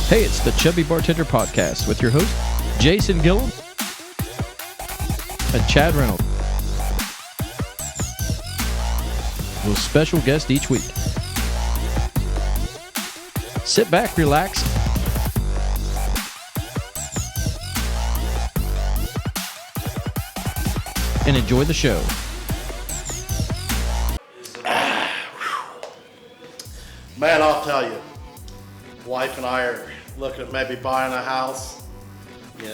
Hey, it's the Chubby Bartender Podcast with your host, Jason Gillum and Chad Reynolds. With a special guest each week. Sit back, relax, and enjoy the show. Man, I'll tell you, wife and I are looking at maybe buying a house,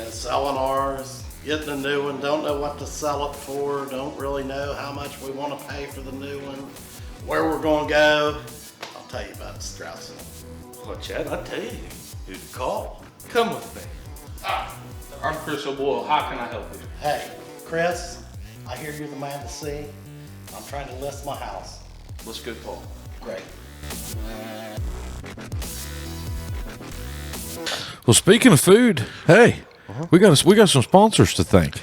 selling ours, getting a new one, don't know what to sell it for, don't really know how much we want to pay for the new one, where we're going to go. I'll tell you about Strauss. Well, Chad, I'll tell you who to call. Come with me. I'm Chris O'Boyle. How can I help you? Hey, Chris, I hear you're the man to see. I'm trying to list my house. Let's go talk. Great. Well, speaking of food, hey, we got some sponsors to thank.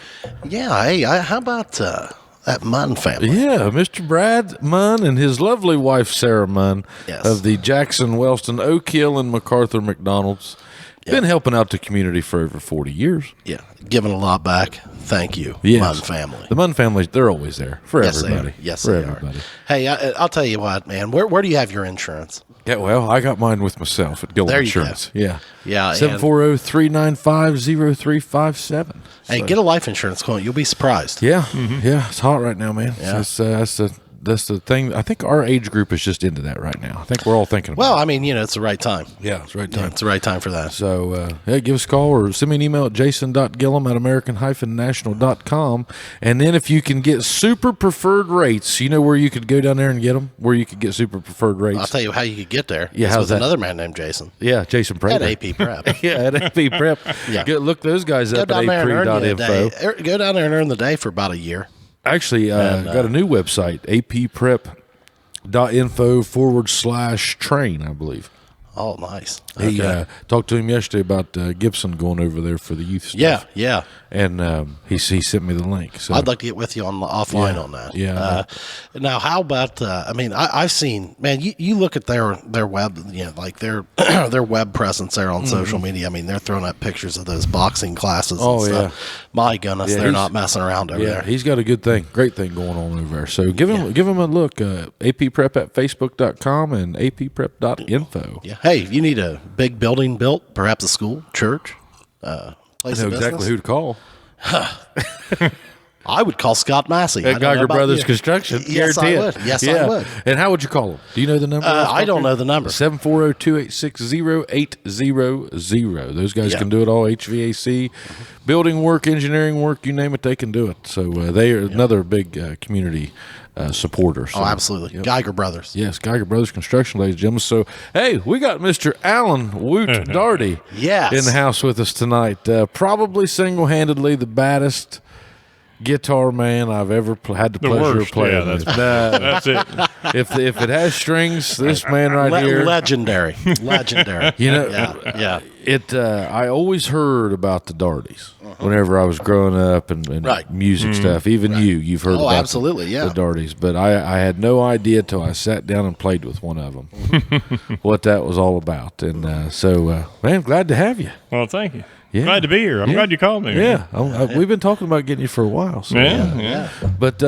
Yeah, hey, how about that Munn family? Yeah, Mr. Brad Munn and his lovely wife Sarah Munn of the Jackson, Wellston, Oak Hill, and MacArthur McDonald's. Been helping out the community for over 40 years. Yeah, giving a lot back. Thank you, Munn family. The Munn family, they're always there for everybody. They are. Yes, they are. Hey, I'll tell you what, man. Where do you have your insurance? Yeah, well, I got mine with myself at Gillum Insurance. Go. Yeah. 740-395-0357. Hey, get a life insurance quote. You'll be surprised. Yeah, yeah, it's hot right now, man. Yeah. That's the thing. I think our age group is just into that right now. I think we're all thinking about it. Well, I mean, it's the right time. Yeah, it's the right time. Yeah, it's the right time for that. So, give us a call or send me an email at jason.gillum@american-national.com. And then if you can get super preferred rates, you know where you could go down there and get them? Where you could get super preferred rates? I'll tell you how you could get there. Yeah, it's how's with that? Another man named Jason. Yeah, Jason Prater. At AP Prep. Yeah, at AP Prep. Yeah. Look those guys up at apre.info. Go down there and earn the day for about a year. Actually, got a new website, apprep.info/train, I believe. Oh, nice. He talked to him yesterday about Gibson going over there for the youth stuff. Yeah. And he sent me the link. So I'd like to get with you offline on that. Yeah. Now, how about? I've seen. Man, you look at their web. Like their their web presence there on social media. I mean, they're throwing up pictures of those boxing classes. Oh, and stuff. yeah. My goodness, they're not messing around over there. He's got a great thing going on over there. So give him a look. APPrep at Facebook.com and APPrep.info. Yeah. Hey, if you need a big building built, perhaps a school, church, place I know of exactly business, who to call. I would call Scott Massey. At Geiger Brothers Construction. Yes, I would. Yes, I would. And how would you call them? Do you know the number? I don't know the number. 740-286-0800. Those guys can do it all. HVAC, building work, engineering work, you name it, they can do it. So they are another big community supporter. So, absolutely. Yep. Geiger Brothers. Yes, Geiger Brothers Construction, ladies and gentlemen. So, hey, we got Mr. Alan Woot Daugherty in the house with us tonight. Probably single-handedly the baddest guitar man I've ever had the pleasure of playing with. That's it. If it has strings, this man here, legendary. I always heard about the Daughertys whenever I was growing up and music stuff. Even you've heard about absolutely, the Daughertys, but I had no idea till I sat down and played with one of them what that was all about. And man, glad to have you. Well, thank you. Yeah. Glad to be here. I'm glad you called me. Yeah. We've been talking about getting you for a while. So, yeah. But,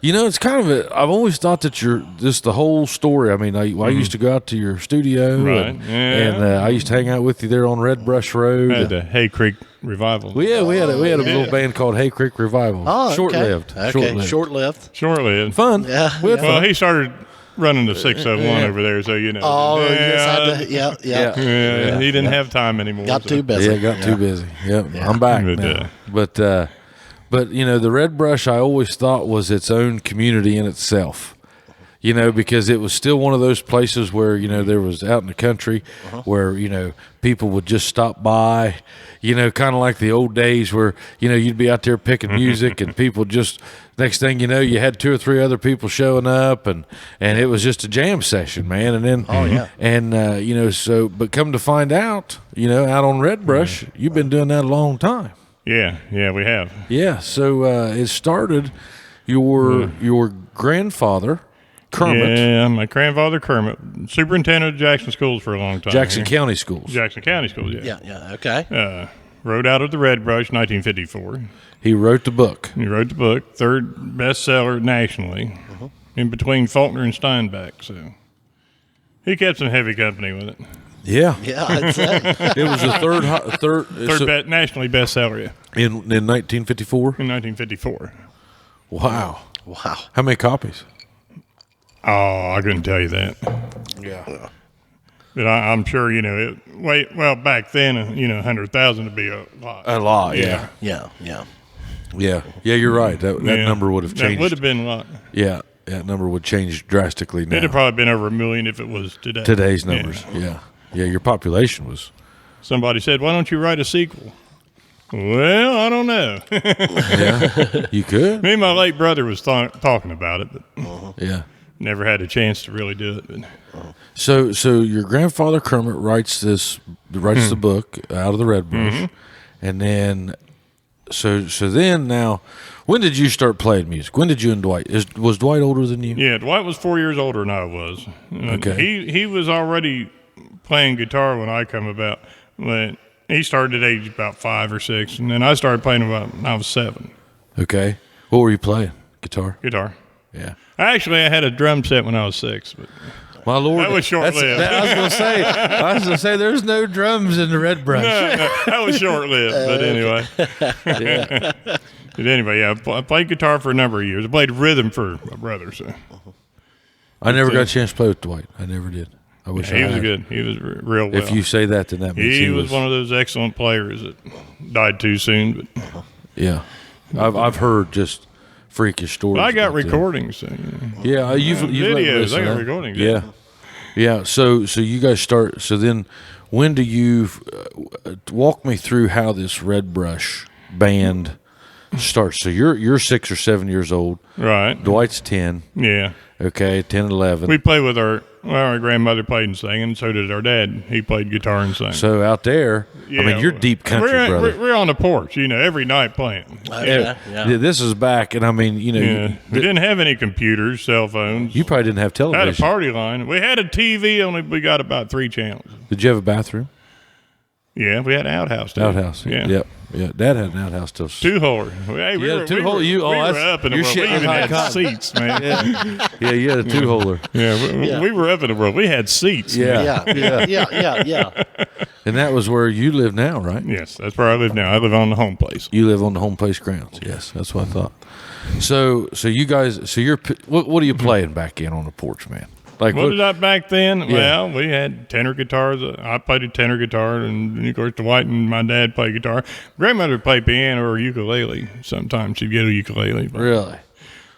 it's kind of I've always thought that you're just the whole story. I mean, I used to go out to your studio and I used to hang out with you there on Red Brush Road. At the Hay Creek Revival. We had a little band called Hay Creek Revival. Oh, Short-lived. Okay. Short-lived. Fun. Yeah. Well, he started running the 601 over there, so Oh, you just had to, he didn't have time anymore. Got too busy. Yeah, got too busy. Yep, I'm back now. But the Red Brush I always thought was its own community in itself. Because it was still one of those places where, there was out in the country where, people would just stop by, kind of like the old days where, you'd be out there picking music and people just, next thing you know, you had 2 or 3 other people showing up and it was just a jam session, man. And then, but come to find out, out on Red Brush, you've been doing that a long time. Yeah, we have. Yeah, so it started your grandfather Kermit. Yeah, my grandfather Kermit, superintendent of Jackson Schools for a long time. Jackson County Schools. Jackson County Schools, yeah. Yeah, okay. Wrote out of the Red Brush, 1954. He wrote the book. He wrote the book, third bestseller nationally, in between Faulkner and Steinbeck. So he kept some heavy company with it. Yeah. Yeah, I'd say. It was the third Nationally bestseller, in 1954. in 1954. Wow. Wow. How many copies? Oh, I couldn't tell you that. Yeah. But I'm sure, back then, 100,000 would be a lot. A lot. Yeah. Yeah. Yeah. You're right. That number would have changed. That would have been a lot. Yeah. That number would change drastically now. It'd have probably been over 1 million if it was today. Today's numbers. Yeah. Your population was. Somebody said, "Why don't you write a sequel?" Well, I don't know. Yeah. You could. Me and my late brother was talking about it, but Yeah. never had a chance to really do it. But So your grandfather Kermit writes the book Out of the Red Brush, and then so then now, when did you start playing music? When did you and Dwight? Was Dwight older than you? yeah, Dwight was 4 years older than I was. Okay. He was already playing guitar when I come about. But he started at age about 5 or 6, and then I started playing about when I was 7. Okay. What were you playing? Guitar. Yeah. Actually, I had a drum set when I was 6, but My Lord, that was short-lived. I was gonna say, there's no drums in the Red Brush. No, that was short-lived. But anyway. Yeah. But anyway, yeah, I played guitar for a number of years. I played rhythm for my brother. So I never got a chance to play with Dwight. I never did. I wish I he was had. good. He was real well. If you say that, then that means he was one of those excellent players that died too soon. But Yeah, I've heard just freakish stories. I got about them. recordings. So, Yeah, you've let me videos. listen, I got huh? recordings. Yeah. So you guys start. So then, when do you walk me through how this Red Brush band starts? So you're 6 or 7 years old. Right. Dwight's 10. Yeah. Okay, 10, 11. We played with our grandmother played and sang, and so did our dad. He played guitar and sang. So out there, I mean, you're deep country, brother. We're on the porch, every night playing. Okay. Yeah. This is back, and I mean, Yeah. We didn't have any computers, cell phones. you probably didn't have Had a television. party line. We had a TV, only we got about 3 channels. Did you have a bathroom? Yeah, we had an outhouse. Too. Outhouse. Yeah. Yep. Yeah. Dad had an outhouse till. 2-holer. Hey, we Yeah, were, 2-hole, We you- oh, were that's- up in the you're world. We shitting even high had cotton. seats, man. Yeah, you had a 2-holer. We were up in the world. We had seats. Yeah. Yeah. And that was where you live now, right? Yes, that's where I live now. I live on the home place. You live on the home place grounds. Yes, that's what I thought. So you guys, what are you playing back in on the porch, man? Like What did I back then? Yeah. Well, we had tenor guitars. I played a tenor guitar, and of course, Dwight and my dad played guitar. Grandmother played piano or ukulele. Sometimes she'd get a ukulele. But Really?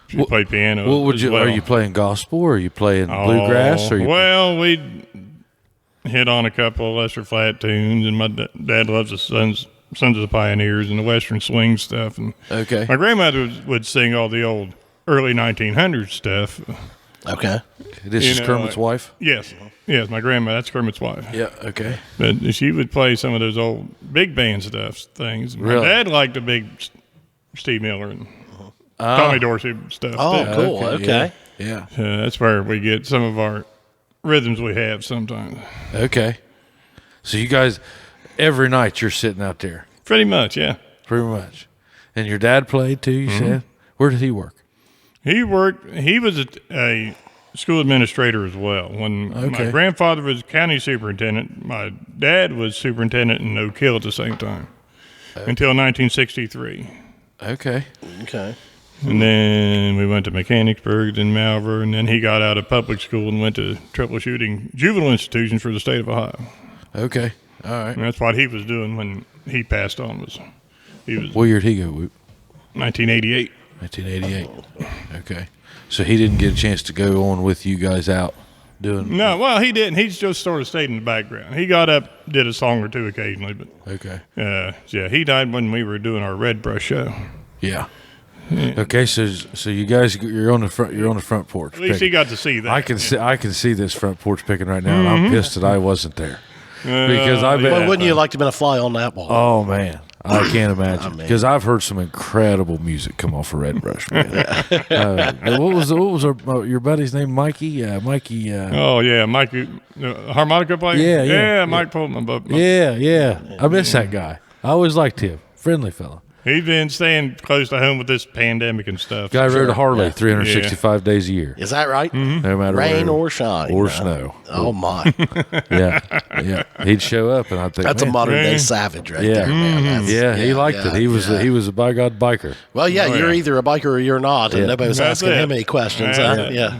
she played piano. What would as you? well. Are you playing gospel or are you playing bluegrass? Or you, Well, we hit on a couple of lesser flat tunes, and my dad loves the Sons of the Pioneers and the Western swing stuff. And okay. my grandmother would sing all the old early 1900s stuff. Okay. This is Kermit's wife. Yes, my grandma. That's Kermit's wife. Yeah. Okay. But she would play some of those old big band things. My Really? dad liked the big Steve Miller and Tommy Dorsey stuff. Oh, too. cool. Okay. Yeah. That's where we get some of our rhythms we have sometimes. Okay. So you guys, every night you're sitting out there, Pretty much, yeah. pretty much. And your dad played too. You said. Where did he work? He was a school administrator as well. When my grandfather was county superintendent, my dad was superintendent in Oak Hill at the same time until 1963. Okay. Okay. And then we went to Mechanicsburg, then Malvern, and then he got out of public school and went to troubleshooting juvenile institutions for the state of Ohio. Okay. All right. And that's what he was doing when he passed on. He was What year did he go? Woot? 1988. 1988. Okay. So he didn't get a chance to go on with you guys out doing. No, well, he didn't. He just sort of stayed in the background. He got up, did a song or two occasionally, but Okay. yeah, he died when we were doing our Red Brush show. Yeah. Okay. So you guys, you're on the front porch. At least he got to see that. I can see this front porch picking right now, and I'm pissed that I wasn't there because I bet. Well, wouldn't you like to have been a fly on that wall? Oh man, I can't imagine because I've heard some incredible music come off of Red Brush. Man. What was your buddy's name? Mikey. Mikey. Oh yeah, Mikey, harmonica player. Yeah. Mike Pullman. Yeah. I miss that guy. I always liked him. Friendly fella. He's been staying close to home with this pandemic and stuff. Guy rode a Harley 365 days a year. Is that right? No matter Rain where, or shine. or snow. Oh, my. Yeah. He'd show up, and I'd think That's a modern-day savage right there, man. He liked it. He was a by God biker. Well, you're either a biker or you're not, and nobody was asking him any questions. Yeah.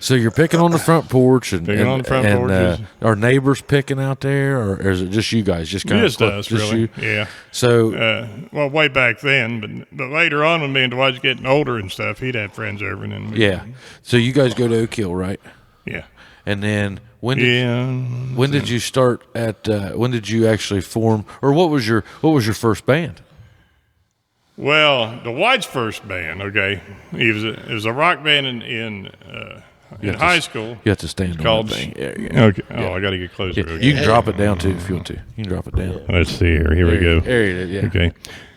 So you're picking on the front porch, and on the front porch. Are neighbors picking out there, or is it just you guys? Just kind Just of us, really. you? Yeah. So, well, way back then, but later on when me and Dwight was getting older and stuff, he'd have friends over, and then So you guys go to Oak Hill, right? Yeah. And then when did you start at? When did you actually form, or what was your first band? Well, Dwight's first band, okay, it was a rock band in high school. You have to stand on the thing. Okay. Oh, I got to get closer. Yeah. You can drop it down too if you want to. You can drop it down. Let's see here. Here we go. There it is. Yeah. Okay.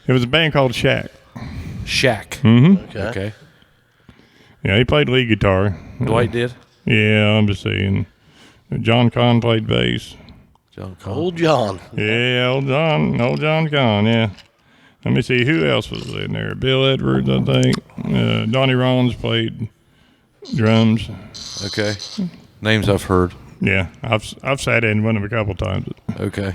It was a band called Shack. Shack. Mm-hmm. Okay. Yeah, he played lead guitar. Dwight did. Yeah, I'm just saying. John Conn played bass. John Conn. Old John. Yeah, old John Conn. Yeah. Let me see who else was in there. Bill Edwards, I think. Donnie Rollins played drums. Okay. Names I've heard. Yeah, I've sat in one of them a couple times. Okay.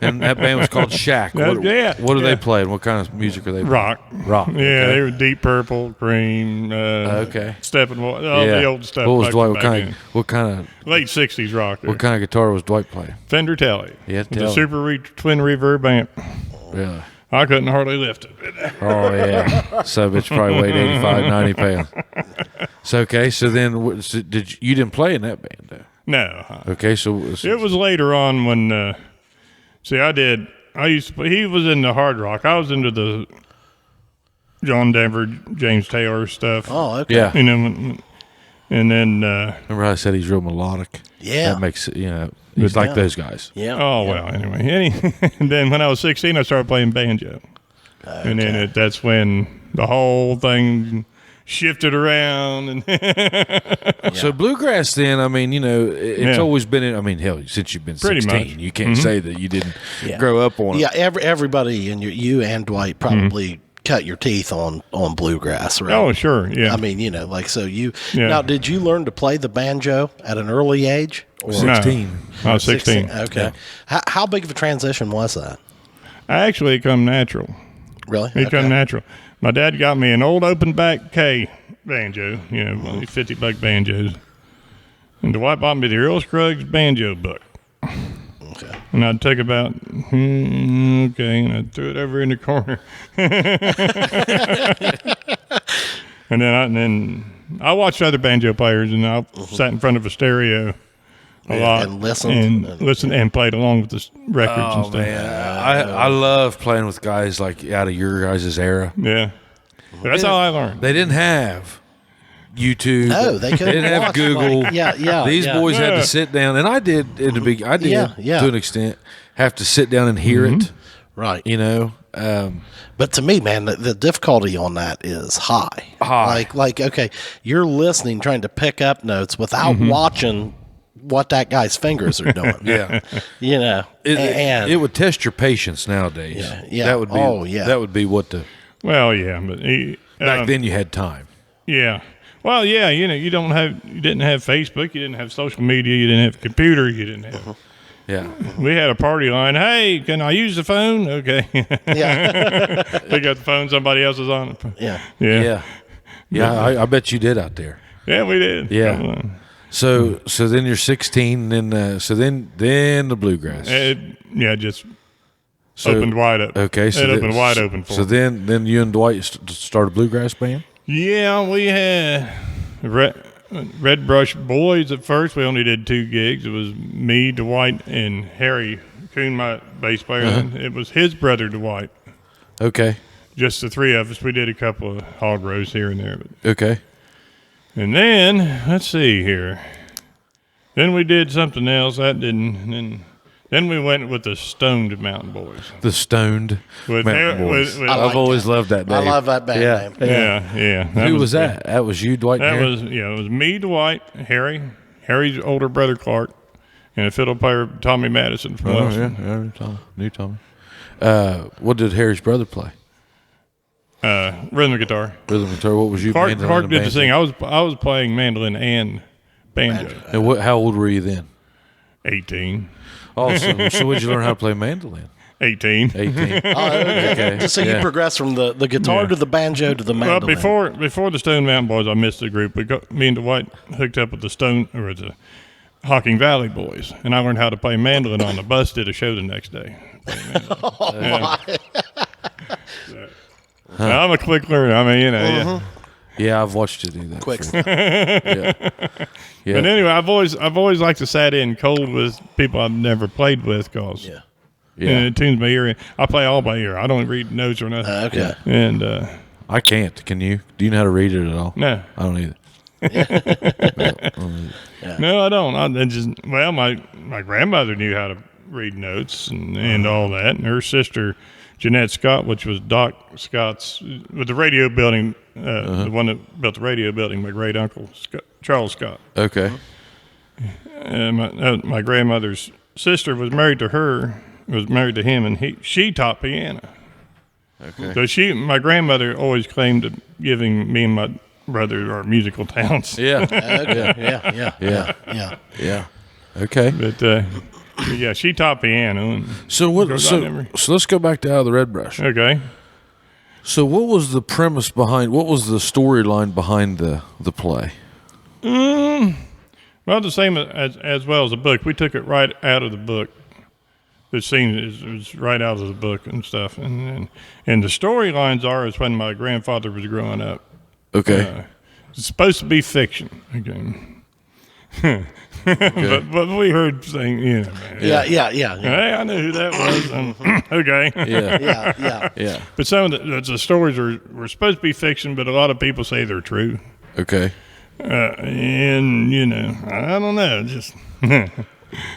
And that band was called Shack. What do they play? And what kind of music are they playing? Rock. Yeah, okay. They were Deep Purple, Cream, Steppenwolf, all the old stuff. What was Dwight? What kind of late '60s rock? What kind of guitar was Dwight playing? Fender Tele. Yeah, the Super Twin Reverb amp. Really? I couldn't hardly lift it. Oh yeah, so bitch probably weighed 85, 90 pounds. So okay, so then you didn't play in that band though? No. Okay, so it was later on when. I used to play. He was into hard rock. I was into the John Denver, James Taylor stuff. Oh, okay. Yeah. And then remember how I said he's real melodic? Yeah. That makes it. He's like those guys. Yeah. Oh well. Anyway, and then when I was 16, I started playing banjo, and then that's when the whole thing shifted around. And So bluegrass, then, I mean, it's always been. I mean, hell, since you've been 16, you can't say that you didn't grow up on it. Yeah, everybody and you and Dwight probably cut your teeth on bluegrass, right? Oh, sure, yeah. I mean, so you now did you learn to play the banjo at an early age? Or 16. No, I was 16. Okay. Yeah. How big of a transition was that? Actually, it come natural. Really? It come natural. My dad got me an old open back K banjo, $50 banjos. And Dwight bought me the Earl Scruggs banjo book. Okay. And I'd take about, and I threw it over in the corner. And then I watched other banjo players, and I sat in front of a stereo a lot and listened and played along with the records and stuff. Man. I love playing with guys like out of your guys' era. Yeah, that's how I learned. They didn't have YouTube. No, they couldn't. They didn't have Google. These boys had to sit down, and I did in the beginning. I did to an extent have to sit down and hear it. Right. But to me, man, the difficulty on that is high. Like okay, you're listening, trying to pick up notes without watching what that guy's fingers are doing. It would test your patience nowadays. Yeah. That would be. That would be what the. Well, yeah, but back then you had time. Yeah. Well, yeah, you didn't have Facebook, you didn't have social media, you didn't have a computer, you didn't have. Yeah. We had a party line. Hey, can I use the phone? Okay. Yeah. They got the phone, somebody else is on it. Yeah. I bet you did out there. Yeah, we did. Yeah. So then you're 16, and then the bluegrass. Just opened wide up. Okay, so it opened wide open for. So then you and Dwight started a bluegrass band. Yeah, we had Red Brush Boys at first. We only did 2 gigs. It was me, Dwight, and Harry Kuhn, my bass player. And it was his brother, Dwight. Okay. Just the 3 of us. We did a couple of hog rows here and there. Okay. And then, let's see here. Then we did something else. That didn't. And then Then we went with the Stoned Mountain Boys. The Stoned With Mountain Boys. I've always loved that name. I love that band name. Yeah. Who was that? That was you, Dwight? That Harry? was it was me, Dwight, Harry's older brother Clark, and a fiddle player Tommy Madison from Wellston. Knew Tommy. What did Harry's brother play? Rhythm guitar. Rhythm guitar. What was you? Clark did the sing. I was playing mandolin and banjo. And how old were you then? 18. Awesome. So when did you learn how to play mandolin? 18. 18. Okay. Just so you progress from the guitar to the banjo to the mandolin. Well, before the Stone Mountain Boys, I missed the group. Me and Dwight hooked up with the Hocking Valley Boys, and I learned how to play mandolin on the bus. Did a show the next day. I'm a quick learner. I mean, yeah. Yeah, I've watched you do that. Quick. Yeah. But anyway, I've always liked to sat in cold with people I've never played with, cause it tunes my ear in. I play all by ear. I don't read notes or nothing. Okay. And I can't. Can you? Do you know how to read it at all? no, I don't either. no, I don't. My grandmother knew how to read notes and all that, and her sister Jeanette Scott, which was Doc Scott's with the radio building, the one that built the radio building, my great uncle Charles Scott. Okay. And my grandmother's sister was married to him, and she taught piano. Okay. So my grandmother always claimed to giving me and my brother our musical talents. Yeah. Okay. Yeah. But Okay. yeah, she taught piano. And So let's go back to Out of the Red Brush. okay. So what was the premise behind? What was the storyline behind the play? Well, the same as well as the book. We took it right out of the book. The scene is right out of the book and stuff. And the storylines is when my grandfather was growing up. Okay. It's supposed to be fiction. Okay. But we heard saying, man. Yeah. Hey, I knew who that was. Okay. Yeah. But some of the stories were supposed to be fiction, but a lot of people say they're true. Okay. And I don't know, just And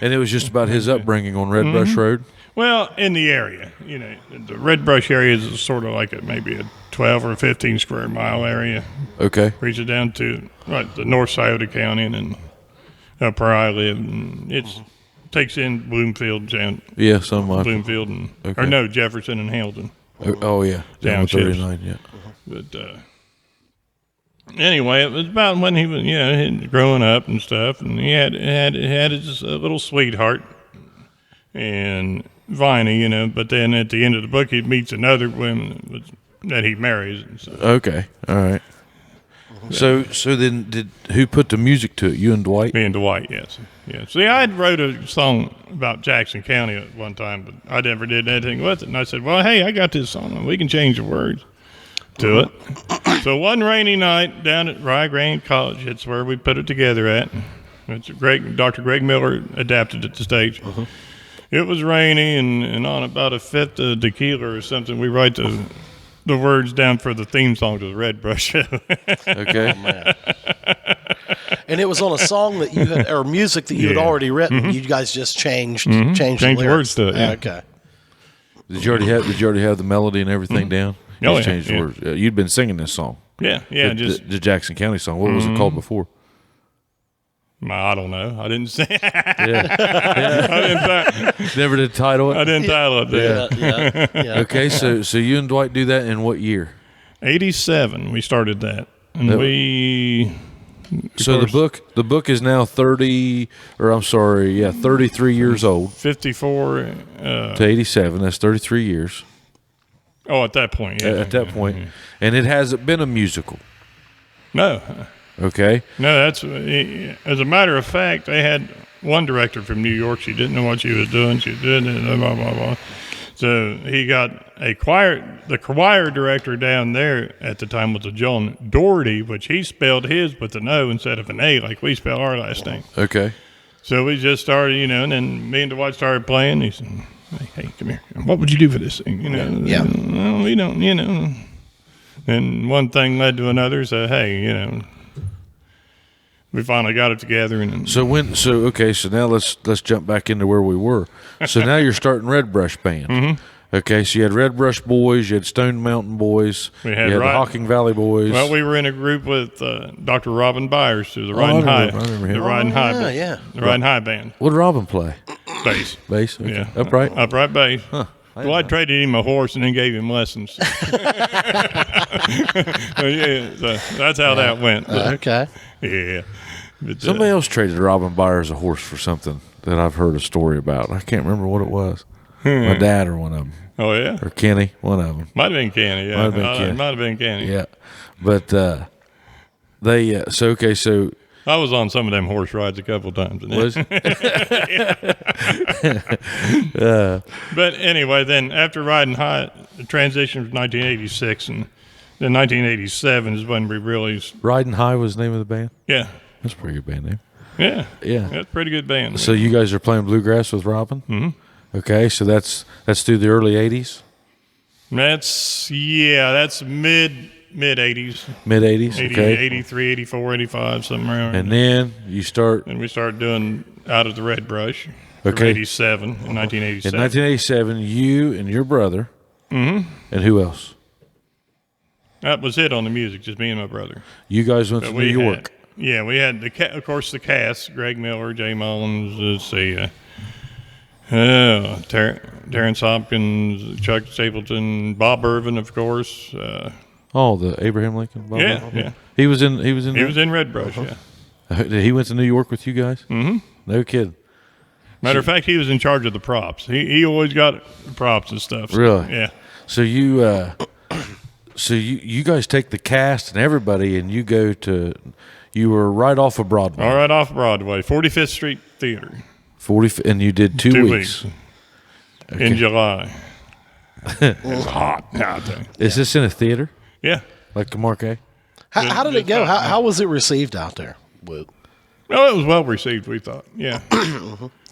it was just about his upbringing on Red Brush Road? well, in the area, the Red Brush area is sort of like maybe a 12 or 15 square mile area. Okay. Reaches down to the north side of the county and then up where I live, and it takes in Bloomfield, Yeah, some of my... Bloomfield, Jefferson and Hamilton. Oh, yeah. Down Townships. 39, yeah. But anyway, it was about when he was, growing up and stuff, and he had his little sweetheart, and Viney, but then at the end of the book, he meets another woman that he marries. And stuff. Okay, all right. So then who put the music to it? You and Dwight? Me and Dwight, yes. Yeah. See, I wrote a song about Jackson County at one time, but I never did anything with it. And I said, well, hey, I got this song. We can change the words to it. So one rainy night down at Rye Grant College, it's where we put it together at. It's Dr. Greg Miller adapted it to stage. It was rainy, and on about a fifth of tequila or something, we write the words down for the theme song to the Red Brush Show. Okay. Oh, man. And it was on a song that you had, or music that you had already written. You guys just changed the lyrics. Words to it. Yeah. Okay. Did you already have the melody and everything down? Oh, Just changed the words. You'd been singing this song. Yeah. The Jackson County song. What was it called before? I don't know. I didn't say. Yeah. Never did title it. I didn't title it. Yeah. Okay, so you and Dwight do that in what year? 87. We started that, and So the book is now 33 years old. 54 to 87. That's 33 years. Oh, at that point, yeah. At that point, and it hasn't been a musical. No. Okay. No, that's as a matter of fact, they had one director from New York. She didn't know what she was doing. She did it, blah blah blah. So he got the choir director down there at the time was a John Daugherty, which he spelled his with an O instead of an A, like we spell our last name. Okay. So we just started, and then me and Dwight started playing. He said, "Hey, come here. What would you do for this thing?" Yeah. Well, we don't, And one thing led to another. So hey, we finally got it together. And So now let's jump back into where we were. So now you're starting Red Brush Band. Mm-hmm. Okay, so you had Red Brush Boys, you had Stone Mountain Boys, you had the Hocking Valley Boys. Well, we were in a group with Dr. Robin Byers, who's the Riding High. The Riding High band. What did Robin play? Bass. Bass? Okay. Yeah. Upright bass. Huh. Well, I traded him a horse and then gave him lessons. So that's how that went. Okay. Yeah. But, somebody else traded Robin Byers a horse for something that I've heard a story about. I can't remember what it was. My dad or one of them. Oh, yeah? Or Kenny, one of them. Might have been Kenny, yeah. Might have been Kenny. Yeah. But so I was on some of them horse rides a couple of times. Was But anyway, then after Riding High, the transition from 1986 and then 1987 is when we really... Riding High was the name of the band? Yeah. That's a pretty good band name. Yeah. Yeah. That's a pretty good band. So you guys are playing bluegrass with Robin? Mm-hmm. Okay, so that's through the early 80s? That's mid 80s. Mid 80s, okay. 83, 84, 85, something around. And then you start... And we started doing Out of the Red Brush. Okay. 87, in 1987. In 1987, you and your brother. Mm-hmm. And who else? That was it on the music, just me and my brother. You guys went to New York. We had, of course, the cast, Greg Miller, Jay Mullins, let's see, Terrence Hopkins, Chuck Stapleton, Bob Irvin, of course. The Abraham Lincoln. Bob Yeah. He was in Red Brush. Yeah. He went to New York with you guys. Mm-hmm. No kidding. Matter of fact, he was in charge of the props. He always got the props and stuff. So, really? Yeah. So you guys take the cast and everybody, and you were right off of Broadway. All right, off Broadway, 45th Street Theater. And you did 2 weeks. Okay. In July. It was hot out there. Is this in a theater? Yeah. Like the Marquee? How did it go? How was it received out there, Woot? No, it was well received, we thought. Yeah.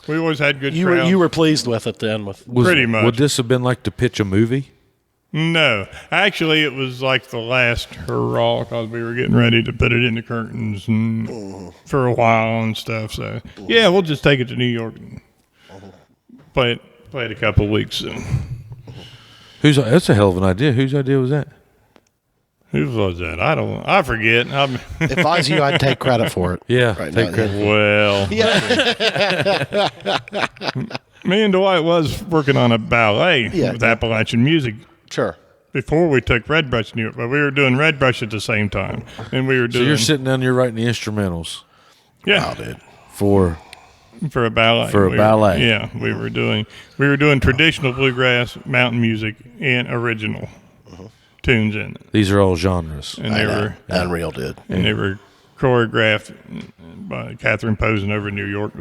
We always had good crowds. You were pleased with it then? Pretty much. Would this have been like to pitch a movie? No. Actually, it was like the last hurrah because we were getting ready to put it in the curtains and for a while and stuff. So, yeah, we'll just take it to New York and play it a couple of weeks. That's a hell of an idea. Whose idea was that? Who was that? I forget. If I was you, I'd take credit for it. Yeah, take credit. Well, me and Dwight was working on a ballet with Appalachian music. Sure. Before we took Red Brush New York, but we were doing Red Brush at the same time, and we were doing. So you're sitting down, you're writing the instrumentals. Yeah, wow, dude. For a ballet. Ballet. We were doing traditional bluegrass, mountain music, and original tunes in it. These are all genres, and they were Unreal, dude. And they were choreographed by Catherine Posen over in New York,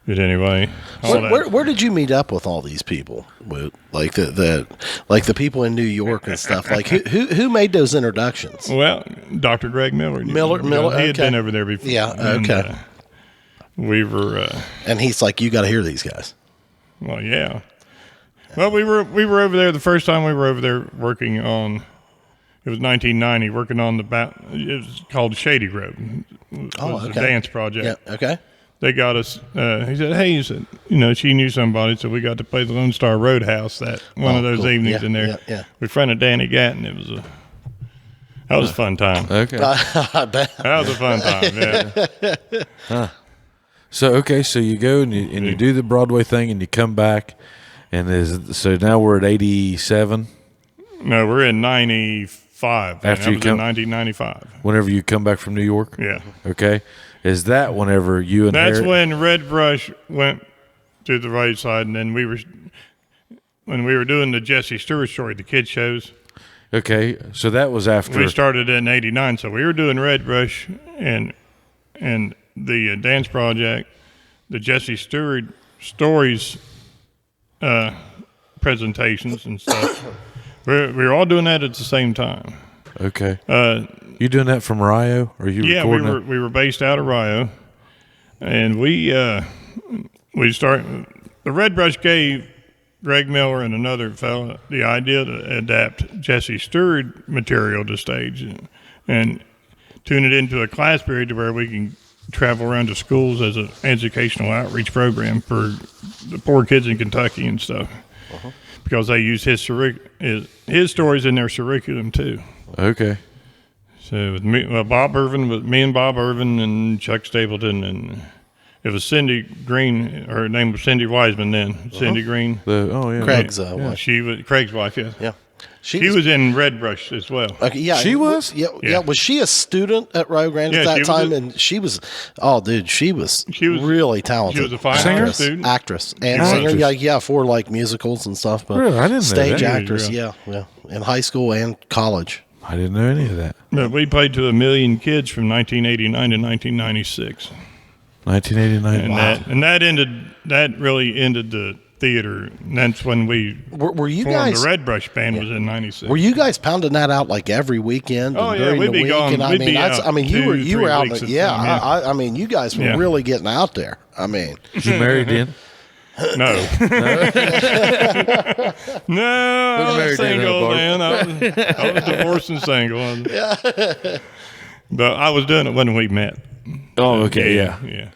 But anyway, where did you meet up with all these people? Like the people in New York and stuff. Like who made those introductions? Well, Dr. Greg Miller. Miller. He had been over there before. Yeah. Okay. We were. And he's like, you got to hear these guys. Well, yeah. Well, we were over there the first time we were over there working on. It was 1990, working on it was called Shady Road. It was a dance project. Yeah. Okay. They got us. He said, she knew somebody, so we got to play the Lone Star Roadhouse one of those evenings in there. Yeah. We fronted Danny Gatton. That was a fun time. Okay. I bet. That was a fun time. Yeah. So you go and you do the Broadway thing and you come back, so now we're at 87. No, we're in 95. After you come, 1995. Whenever you come back from New York. Yeah. Okay. Is that whenever you and That's when Red Brush went to the right side, and then when we were doing the Jesse Stewart story, the kids shows. Okay, so that was after we started in '89. So we were doing Red Brush and the dance project, the Jesse Stewart stories presentations and stuff. we were all doing that at the same time. Okay. You doing that from Rio? Or you? Yeah, we were based out of Rio, and we started. The Red Brush gave Greg Miller and another fellow the idea to adapt Jesse Stewart material to stage, and tune it into a class period to where we can travel around to schools as an educational outreach program for the poor kids in Kentucky and stuff. Because they use his stories in their curriculum too. Okay. So with me, Bob Irvin, with me and Bob Irvin and Chuck Stapleton, and it was Cindy Green. Her name was Cindy Wiseman then. Cindy Green. Craig's wife. She was Craig's wife. Yeah. Yeah. She was in Red Brush as well. Okay, yeah, She was? Yeah. Was she a student at Rio Grande at that time? And she was, she was really talented. She was a fine art student. Actress and singer. Yeah, for like musicals and stuff. But really? I didn't know stage that. actress. Yeah, in high school and college. I didn't know any of that. But we played to 1 million kids from 1989 to 1996. 1989. And that really ended the theater. And that's when we were you formed guys, the Red Brush Band was in 96. Were you guys pounding that out like every weekend? Oh, and yeah, during we'd the be week? gone. And We'd be out you were out. weeks at a Yeah, time, I mean, you guys were really getting out there. I mean, Was you married then? No. No, I was single then. I was divorced and single. But I was doing it when we met. Oh, okay, yeah.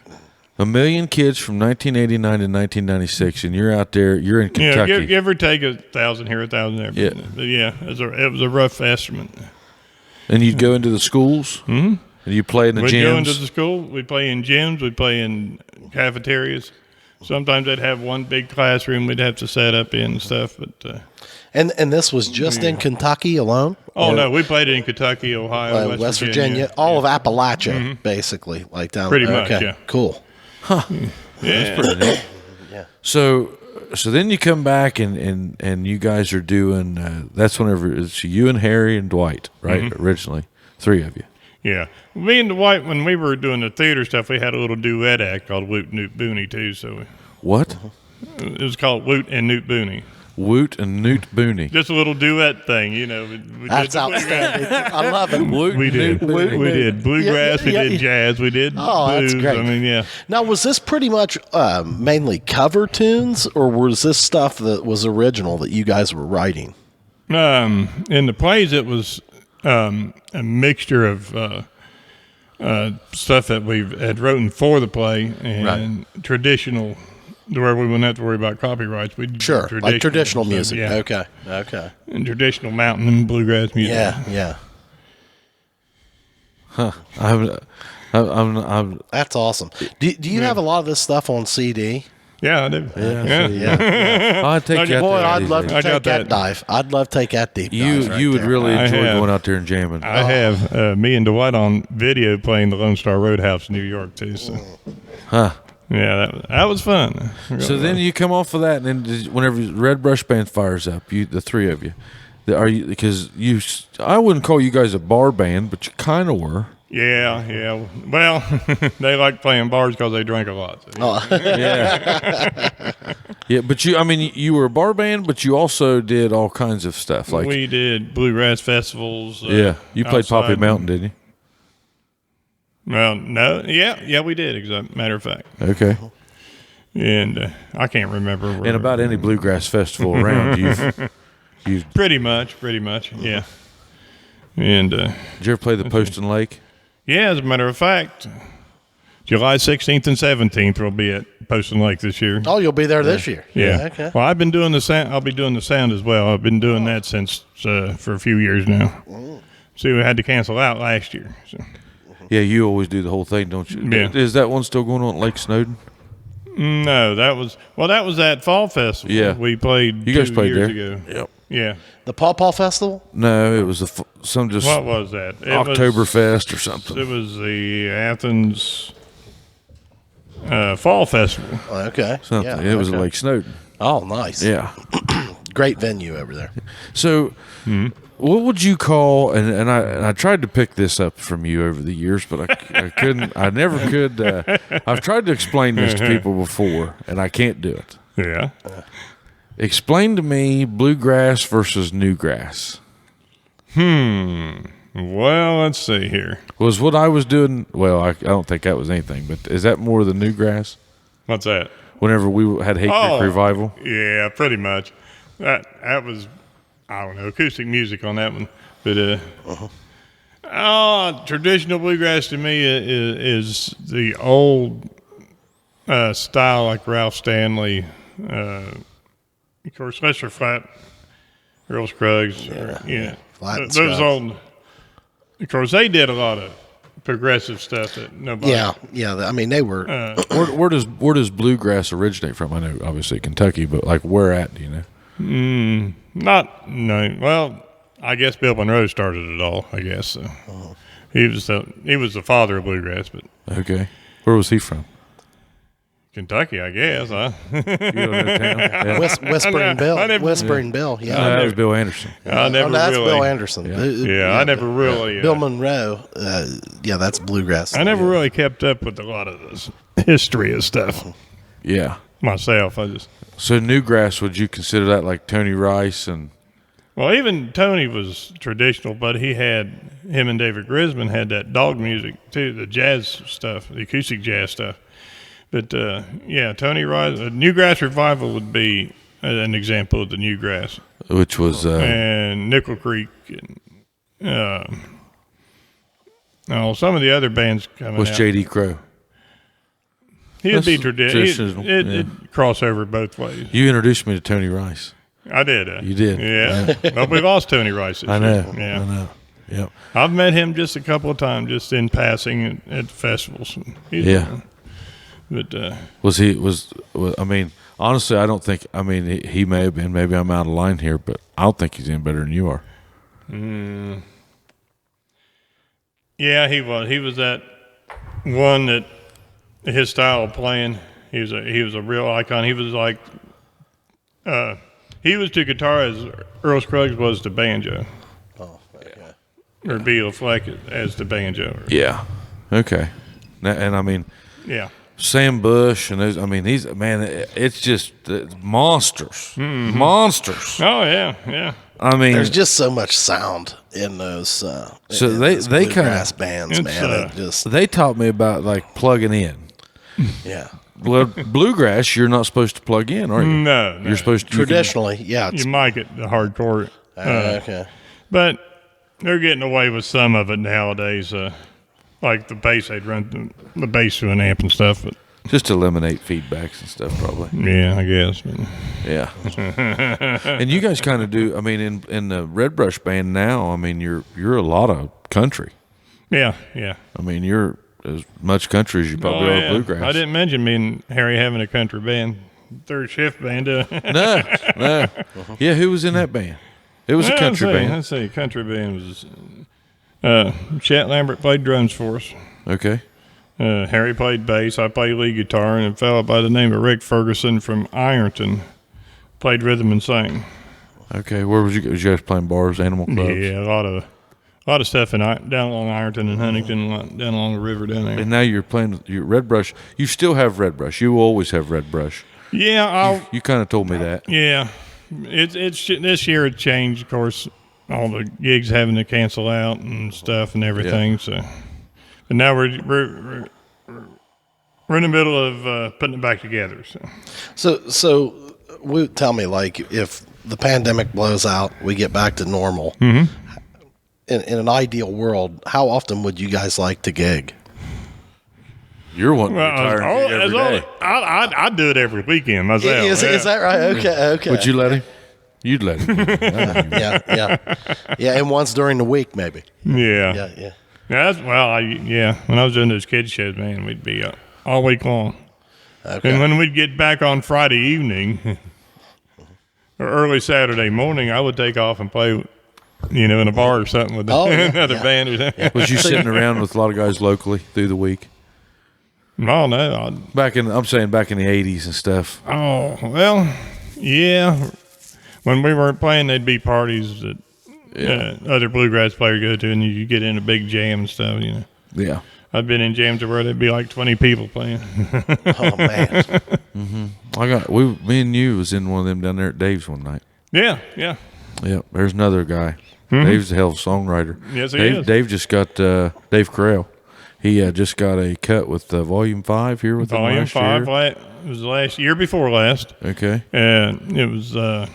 1 million kids from 1989 to 1996, and you're out there. You're in Kentucky. Yeah, give or take 1,000 here, 1,000 there. Yeah. But yeah, it was a rough estimate. And you'd go into the schools, and you play in the gyms. We'd go into the school. We'd play in gyms. We'd play in cafeterias. Sometimes they'd have one big classroom we'd have to set up in and stuff. But and this was just in Kentucky alone? Oh, no, we played in Kentucky, Ohio, West Virginia, all of Appalachia, basically, like down Pretty there. much, Okay, yeah. cool. Yeah. That's pretty neat. So then you come back and you guys are doing. That's whenever it's you and Harry and Dwight, right? Originally, 3 of you. Yeah. Me and Dwight, when we were doing the theater stuff, we had a little duet act called Woot and Newt Booney, too. So What? it was called Woot and Newt Booney. Woot and Newt Booney. Just a little duet thing, you know. We That's did outstanding. I love it. Woot We and did. Newt Booney. We did bluegrass. We did jazz. We did blues. That's great. I mean, yeah. Now, was this pretty much mainly cover tunes, or was this stuff that was original that you guys were writing? In the plays, it was a mixture of stuff that we had written for the play and traditional, where we wouldn't have to worry about copyrights. We Like traditional stuff, music. yeah. Okay. And traditional mountain and bluegrass music. Yeah. Huh. I'm That's awesome. Do you have a lot of this stuff on CD? Yeah, I do. Yeah. I'd take that. Boy, there I'd easy. love to I take got that that. dive. I'd love to take that deep dive. You would there. really I enjoy have. going out there and jamming. I have me and Dwight on video playing the Lone Star Roadhouse in New York, too. So. Huh. Yeah, that was fun. So then you come off of that, and then whenever Red Brush Band fires up, the 3 of you, I wouldn't call you guys a bar band, but you kind of were. Yeah. Well, they like playing bars because they drink a lot. So. Yeah, but you were a bar band, but you also did all kinds of stuff. Like we did bluegrass festivals. you played Poppy Mountain, didn't you? Well, no, yeah, we did. As a matter of fact, Okay. and I can't remember. And about any bluegrass festival around, you've pretty much, yeah. And did you ever play the Poston Lake? yeah, as a matter of fact, July 16th and 17th we'll be at Poston Lake this year. Oh, you'll be there this year. Yeah. Okay. Well, I've been doing the sound. I'll be doing the sound as well. I've been doing that since for a few years now. See, we had to cancel out last year. So. Yeah, you always do the whole thing, don't you? Yeah. Is that one still going on at Lake Snowden? No, that was that fall festival. Yeah. We played. You guys 2 played years there? ago. Yep. Yeah. The Paw Paw Festival? No, it was What was that? Oktoberfest or something. It was the Athens Fall Festival. Okay. Something. Yeah, It was okay. at Lake Snowden. Oh, nice. Yeah. Great venue over there. So, what would you call? And I tried to pick this up from you over the years, but I couldn't. I never could. I've tried to explain this to people before, and I can't do it. Yeah. Explain to me bluegrass versus newgrass. Well, let's see here. Was what I was doing? Well, I don't think that was anything. But is that more the newgrass? What's that? Whenever we had Hate Creek Revival. Yeah, pretty much. That was, I don't know, acoustic music on that one. But Traditional bluegrass to me is the old style, like Ralph Stanley, of course, Lester Flatt, Earl Scruggs, Flatt and those Scruggs. old. Of course, they did a lot of progressive stuff that nobody. Yeah. I mean, they were. Where does bluegrass originate from? I know obviously Kentucky, but like where at? Do you know? Well, I guess Bill Monroe started it all. I guess so. He was the father of bluegrass, but Okay, where was he from? Kentucky, I guess. Huh? You don't know town? Yeah. Whispering Bill. I never- Whispering Bill. Yeah. That was Bill Anderson. I never that's really. Bill Anderson. Yeah, I never really. Bill Monroe. That's bluegrass. I never really kept up with a lot of this history of stuff Yeah. myself. So Newgrass, would you consider that like Tony Rice and? Well, even Tony was traditional, but him and David Grisman had that dog music too, the jazz stuff, the acoustic jazz stuff. But Tony Rice, Newgrass Revival would be an example of the Newgrass, Which was and Nickel Creek, and some of the other bands coming was out. J.D. Crowe. He'd be That's traditional. traditional, It'd cross over both ways. You introduced me to Tony Rice. I did. You did. Yeah. Well, we lost Tony Rice this I know. year. Yeah. I know. Yep. I've met him just a couple of times, just in passing at festivals. Yeah. But I mean, honestly, I don't think. I mean, he may have been. Maybe I'm out of line here, but I don't think he's any better than you are. yeah, he was. He was that one that his style of playing. He was a real icon. He was like. He was to guitar as Earl Scruggs was to banjo. Oh, okay. Or Beal Fleck as the banjo. Yeah. Okay. And I mean, Yeah. Sam Bush and those. I mean, it's just monsters. Monsters. Oh yeah. I mean, There's just so much sound in those. So in they those kinda- bluegrass bands, It's, man. It just they taught me about like plugging in. yeah. Well, bluegrass, you're not supposed to plug in, are you? No. You're supposed to. Traditionally, yeah. It's, You might get the hardcore. okay. But they're getting away with some of it nowadays. Like the bass, they'd run the bass through an amp and stuff. But Just eliminate feedbacks and stuff, probably. yeah, I guess. But Yeah. And you guys kind of do. I mean, in the Red Brush band now, I mean, you're a lot of country. yeah. I mean, you're as much country as you probably are bluegrass. I didn't mention me and Harry having a country band, third shift band. No. Yeah, who was in that band? It was a country band. Let's see, country band was Chet Lambert played drums for us. Okay. Harry played bass. I played lead guitar, and a fellow by the name of Rick Ferguson from Ironton played rhythm and sang. Okay. Where was you guys playing bars, animal clubs? Yeah, a lot of stuff down along Ironton and Huntington, down along the river down there. And now you're playing your Red Brush. You still have Red Brush. You will always have Red Brush. Yeah, You kind of told me that. yeah. It's this year it changed, of course. All the gigs having to cancel out and stuff and everything. So, but now we're in the middle of putting it back together. So Woot, tell me, like, if the pandemic blows out, we get back to normal. In an ideal world, how often would you guys like to gig? You're wanting to retire every day. I'd do it every weekend myself. Is that right? Okay. Would you let him? You'd let him. Yeah. And once during the week, maybe. Yeah. Yeah. When I was doing those kids shows, man, we'd be all week long. Okay. And when we'd get back on Friday evening or early Saturday morning, I would take off and play, in a bar or something with another band or something. Was you sitting around with a lot of guys locally through the week? Oh, no. I'm saying back in the 80s and stuff. Oh, well, yeah. When we weren't playing, there'd be parties that other bluegrass players go to, and you get in a big jam and stuff, Yeah. I've been in jams where there'd be like 20 people playing. Oh man. Me and you was in one of them down there at Dave's one night. Yeah. Yeah, there's another guy. Dave's a hell of a songwriter. Yes, he Dave, is. Dave just got Dave Carell. He just got a cut with Volume 5 here with Volume him last 5 year. it was last year before last. Okay. And it was a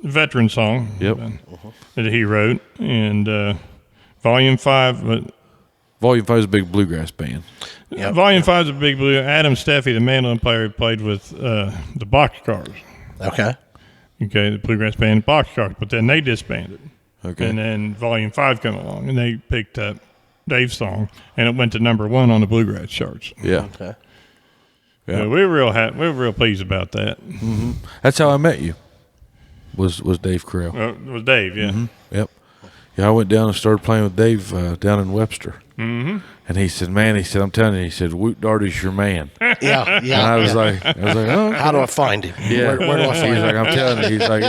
veteran song Yep. that he wrote. And Volume 5, but Volume 5 is a big bluegrass band. Volume 5 is a big blue. Adam Steffi, the mandolin player, played with the Boxcars. Okay. Okay, the bluegrass band Boxcars, but then they disbanded. Okay. And then Volume 5 came along, and they picked up Dave's song, and it went to number 1 on the bluegrass charts. Yeah. Okay. Yeah, we were real happy. We were real pleased about that. Mm-hmm. That's how I met you. Was Dave Carell? It was Dave, yeah. Mm-hmm. Yep. Yeah, I went down and started playing with Dave down in Webster. Mm-hmm. And he said, "Man," he said, "I'm telling you," he said, "Woot Daugherty's your man." Yeah. And I was like, "Oh, how do I find him? yeah." Where do I find He's him? like, "I'm telling you," he's like,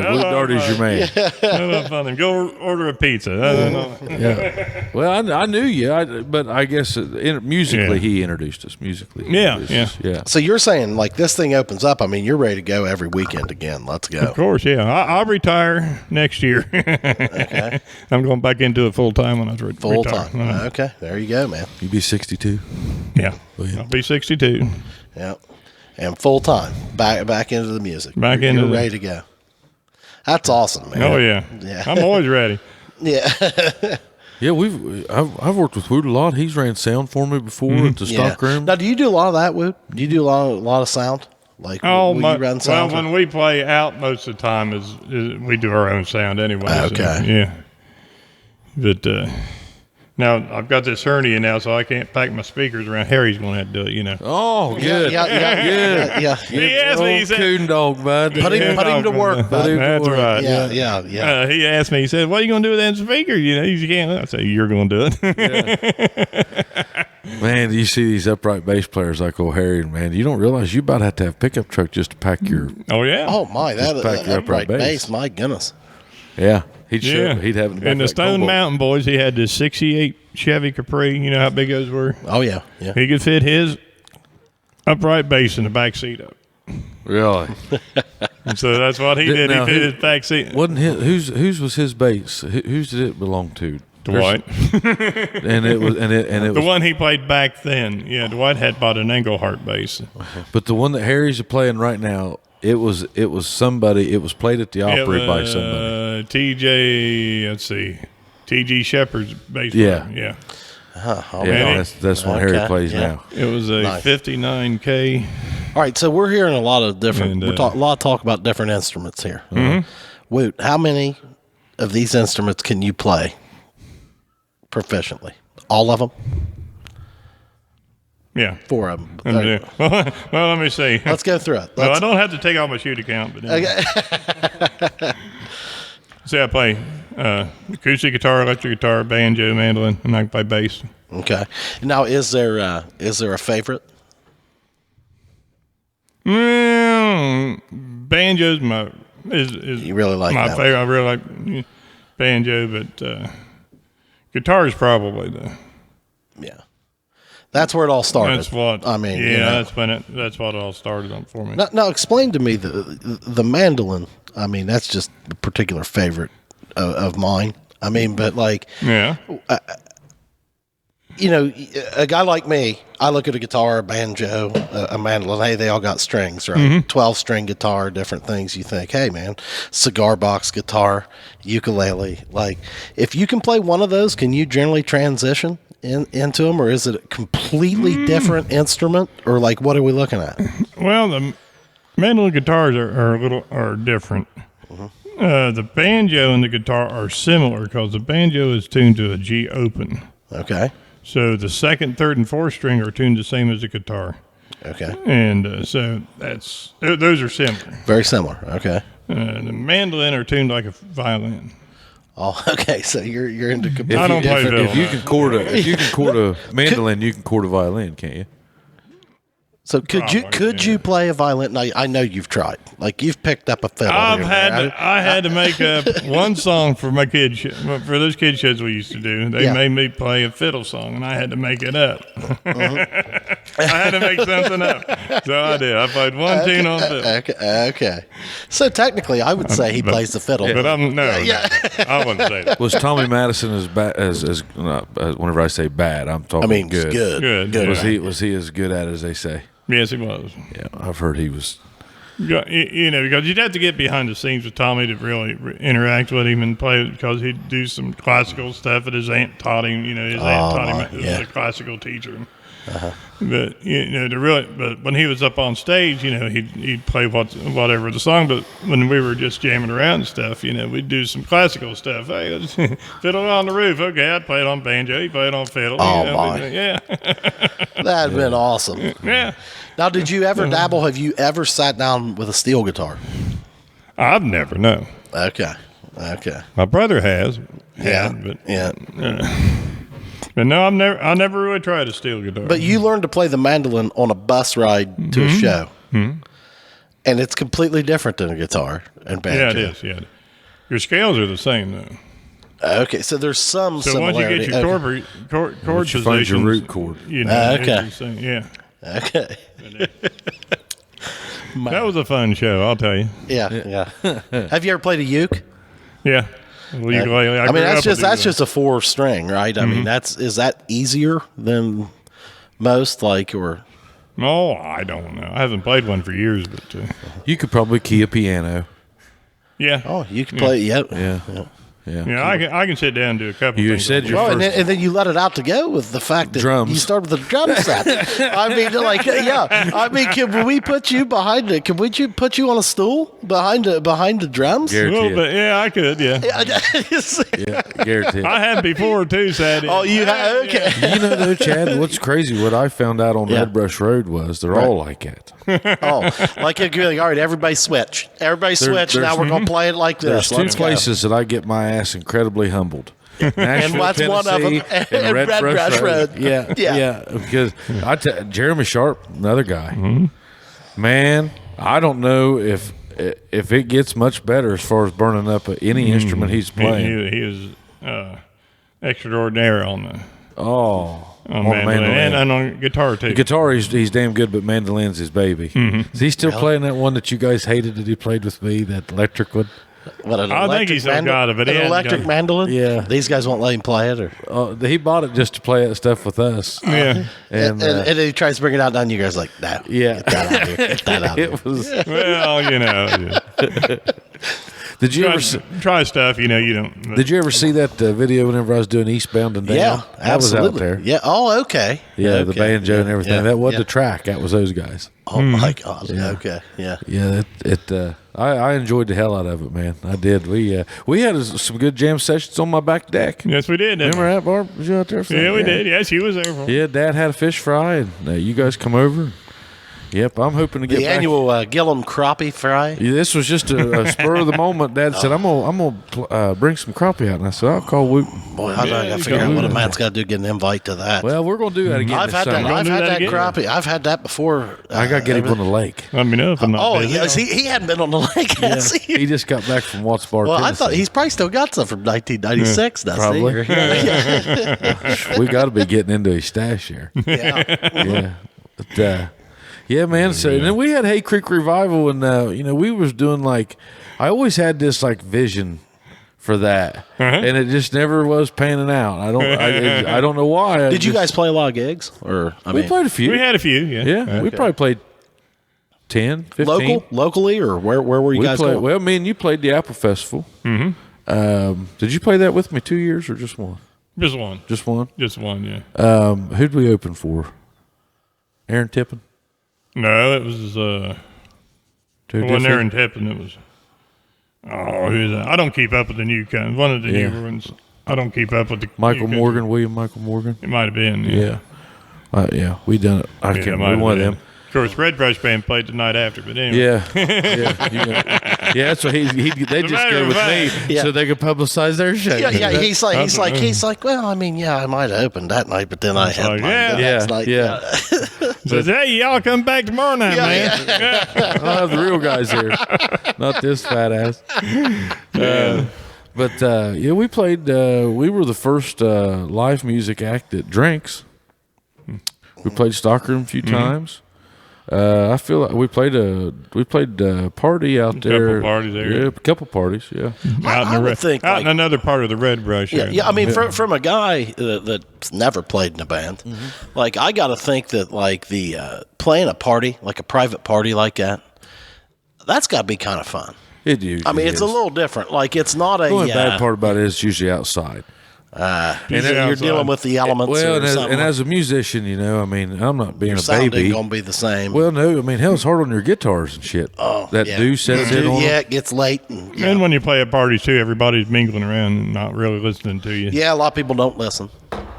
"Woot Daugherty's your man." I love fun. Go order a pizza. Yeah. Well, I knew you, but I guess musically he introduced us. Musically, yeah. So you're saying like this thing opens up. I mean, you're ready to go every weekend again. Let's go. Of course, yeah. I'll retire next year. Okay. I'm going back into it full time when I retire. Full time. Okay. There you go, man. You be 62. Yeah. Well, yeah. I'll be 62. Yeah. And full time. Back into the music. You're ready to go. That's awesome, man. Oh yeah. Yeah. I'm always ready. Yeah. Yeah, I've worked with Woot a lot. He's ran sound for me before at the stock room. Now, do you do a lot of that, Woot? Do you do a lot of sound? Like, will you run sound? Well, when we play out, most of the time is we do our own sound anyway. Okay. So, yeah. But now I've got this hernia now, so I can't pack my speakers around. Harry's going to have to do it, you know. Oh, good. Yeah. He asked me, he said, coon dog, bud. Put him to work, bud. That's right. Yeah. He asked me, he said, "What are you going to do with that speaker? You know, you can't." I said, "You're going to do it." Man, you see these upright bass players like old Harry, man, you don't realize you about have to have a pickup truck just to pack your. Oh, yeah. Oh, my. That pack your upright bass. bass. My goodness. Yeah. He'd have in the back And the of that Stone Cobalt. Mountain boys, he had this 68 Chevy Capri. You know how big those were? Oh, yeah. He could fit his upright bass in the back seat of it. Really? And so that's what he did. He fit his back seat. Wasn't whose was his bass? Whose did it belong to? Dwight. And it was The one he played back then. Yeah, Dwight had bought an Engelhart bass. But the one that Harry's playing right now, it was somebody. It was played at the Opry by somebody. T.G. Shepard's bass Yeah. player. Yeah. Yeah, that's what Harry plays now. It was a Nice. 59K. All right, so we're hearing a lot of different. And, a lot of talk about different instruments here. Mm-hmm. Woot, how many of these instruments can you play proficiently? All of them? Yeah. 4 of them. Well, let me see. Let's go through it. I don't have to take off my shoe to count, but anyway. See, I play acoustic guitar, electric guitar, banjo, mandolin, and I can play bass. Okay. Now, is there a favorite? Banjo's is You really like my that favorite. I really like banjo, but guitar is probably the. Yeah. That's where it all started. That's what I mean. Yeah, you know. that's what it all started on for me. Now, explain to me the mandolin. I mean, that's just a particular favorite of mine. I mean, but like, Yeah. you know, a guy like me, I look at a guitar, a banjo, a mandolin. Hey, they all got strings, right? Mm-hmm. 12-string guitar, different things. You think, hey, man, cigar box guitar, ukulele. Like, if you can play one of those, can you generally transition into them, or is it a completely different instrument, or like, what are we looking at? Well, the mandolin guitars are different. The banjo and the guitar are similar because the banjo is tuned to a G open. Okay. So the second, third, and fourth string are tuned the same as the guitar. Okay. And so those are similar. Very similar. Okay. The mandolin are tuned like a violin. Oh, okay. So you're into completely I don't play different. fiddle. If you can chord a mandolin, you can chord a violin, can't you? So could you play a violin? Now, I know you've tried. Like you've picked up a fiddle. I I had to make up one song for my kids for those kid shows we used to do. They made me play a fiddle song, and I had to make it up. I had to make something up, so I did. I played one tune on fiddle. Okay. So technically, I would say he plays the fiddle. But I wouldn't say that. Was Tommy Madison as bad as whenever I say bad, I'm talking. I mean, good. Good. Good. Was he as good at it as they say? Yes, he was. Yeah, I've heard he was. You know, because you'd have to get behind the scenes with Tommy to really interact with him and play, because he'd do some classical stuff that his aunt taught him. You know, his aunt taught him, was a classical teacher. But you know, but when he was up on stage, you know, he'd play whatever the song. But when we were just jamming around and stuff, you know, we'd do some classical stuff. Hey, fiddle on the roof. Okay, I'd play it on banjo. He played on fiddle. Oh, you know, my. yeah. That'd been awesome. Yeah. Now, did you ever dabble? Have you ever sat down with a steel guitar? I've never, no. Okay. My brother has. Yeah. But no, I never really tried a steel guitar. But you learned to play the mandolin on a bus ride to a show. And it's completely different than a guitar and banjo. Yeah, it is. Yeah. Your scales are the same, though. Okay, so there's some similarity. Once you get your chord positions, find your root chord. You know, Okay. it's the same. Yeah. Okay. That was a fun show, I'll tell you. Yeah. Have you ever played a uke? Yeah. Ukulele. I mean, that's just a 4-string, right? I mean, is that easier than most, or? Oh, I don't know. I haven't played one for years, but You could probably key a piano. yeah. Oh, you can play. Yep. Yeah. Yeah, I can sit down and do a couple. You things said like your that. Well, and then you let it out to go with the fact that Drums. you started with the drum set. I mean, I mean, can we put you behind it? Can we put you on a stool behind the drums? a Guarantee little bit. Yeah, I could. Yeah, Yeah, guarantee. I had before too, Sadie. Oh, you have? Okay. You know, though, Chad, what's crazy, what I found out on Red Brush Road was they're all like that. Oh, like it could be like, all right, everybody switch. Everybody switch. Now we're going to play it like this. There's two Let's go. places that I get my ass incredibly humbled. And what's one of them? Tennessee, And Red Brush Road. Yeah. Because Jeremy Sharp, another guy, man, I don't know if it gets much better as far as burning up any instrument he's playing. He is extraordinary on the mandolin. and on guitar too. The guitar, he's damn good, but mandolin's his baby. Is he still playing that one that you guys hated that he played with me, that electric one? What, an I think he's still got it, but an electric mandolin? Yeah. These guys won't let him play it? Or? He bought it just to play that stuff with us. Yeah. And then he tries to bring it out, and you guys are like, no. Yeah. Get that out of here. Get that out of here. It was. Well, you know. Did you ever try stuff, you know, you don't. Did you ever see that video whenever I was doing Eastbound and Down? Yeah, that was absolutely. out there. Yeah. Oh, okay. Yeah, the Okay. banjo and everything. Yeah. That wasn't Yeah. the track. That was those guys. Oh my God. Okay. Yeah. Yeah, I enjoyed the hell out of it, man. I did. We had some good jam sessions on my back deck. Yes, we did. Remember that, Barb? Was you out there? For Yeah, that? we did. Yes, he was there. Yeah, Dad had a fish fry, and you guys come over. Yep, I'm hoping to get The back. annual Gillum crappie fry. Yeah, this was just a spur of the moment. Dad said, "I'm gonna bring some crappie out," and I said, "I'll call Woot." Boy, I gotta figure out what a man's got to do to get an invite to that. Well, we're gonna do that again. I've this had that. summer. I've do had that that again? crappie. I've had that before. I gotta get him on the lake. Let me know if I'm not Oh, busy. yes. He hadn't been on the lake, has he? He just got back from Watts Bar. Well, I Tennessee. thought he's probably still got some from 1996, doesn't Probably. he? Yeah. We got to be getting into his stash here. Yeah. Yeah, but, yeah, man. So and then we had Hay Creek Revival, and we was doing like I always had this like vision for that, and it just never was panning out. I don't know why. Did you guys play a lot of gigs, or We played a few. We had a few, yeah. Yeah, we probably played 10, 15. locally, or where were you guys going? Well, me and you played the Apple Festival. Mm-hmm. Did you play that with me 2 years or just one? Just one. Just one. Just one, yeah. Who'd we open for? Aaron Tippin. No, it was it wasn't there in Tippin. It was who's that? I don't keep up with the new kind. One of the newer ones. I don't keep up with the Michael new Morgan, William Michael Morgan. It might have been. Yeah. Yeah, we done it. I can't remember one of them. Of course, Red Brush Band played the night after, but anyway. Yeah. That's what they just go with me so they could publicize their show. Yeah. He's like, well, I mean, yeah, I might have opened that night, but then I had the next night. So hey, y'all come back tomorrow night, man. I'll have the real guys here, not this fat ass. But we played. We were the first live music act that drinks. We played Stockroom a few times. I feel like we played a party out there. Couple parties there. Yeah, a couple parties. Yeah. I would think out in another part of the Red Brush. Yeah. I mean, from a guy that's never played in a band, like I got to think that like the playing a party, like a private party like that, That's got to be kind of fun. It usually I mean, it's is. a little different. Like, it's not a. The only bad part about it is it's usually outside. You're dealing with the elements. Well, or something. and as a musician, I'm mean, I'm not being Your a sound baby. ain't gonna be the same. Well, no, I mean, hell, it's hard on your guitars and shit. Oh, that yeah. do sets in on. Yeah, it gets late. And, And when you play at parties too, everybody's mingling around and not really listening to you. yeah, a lot of people don't listen.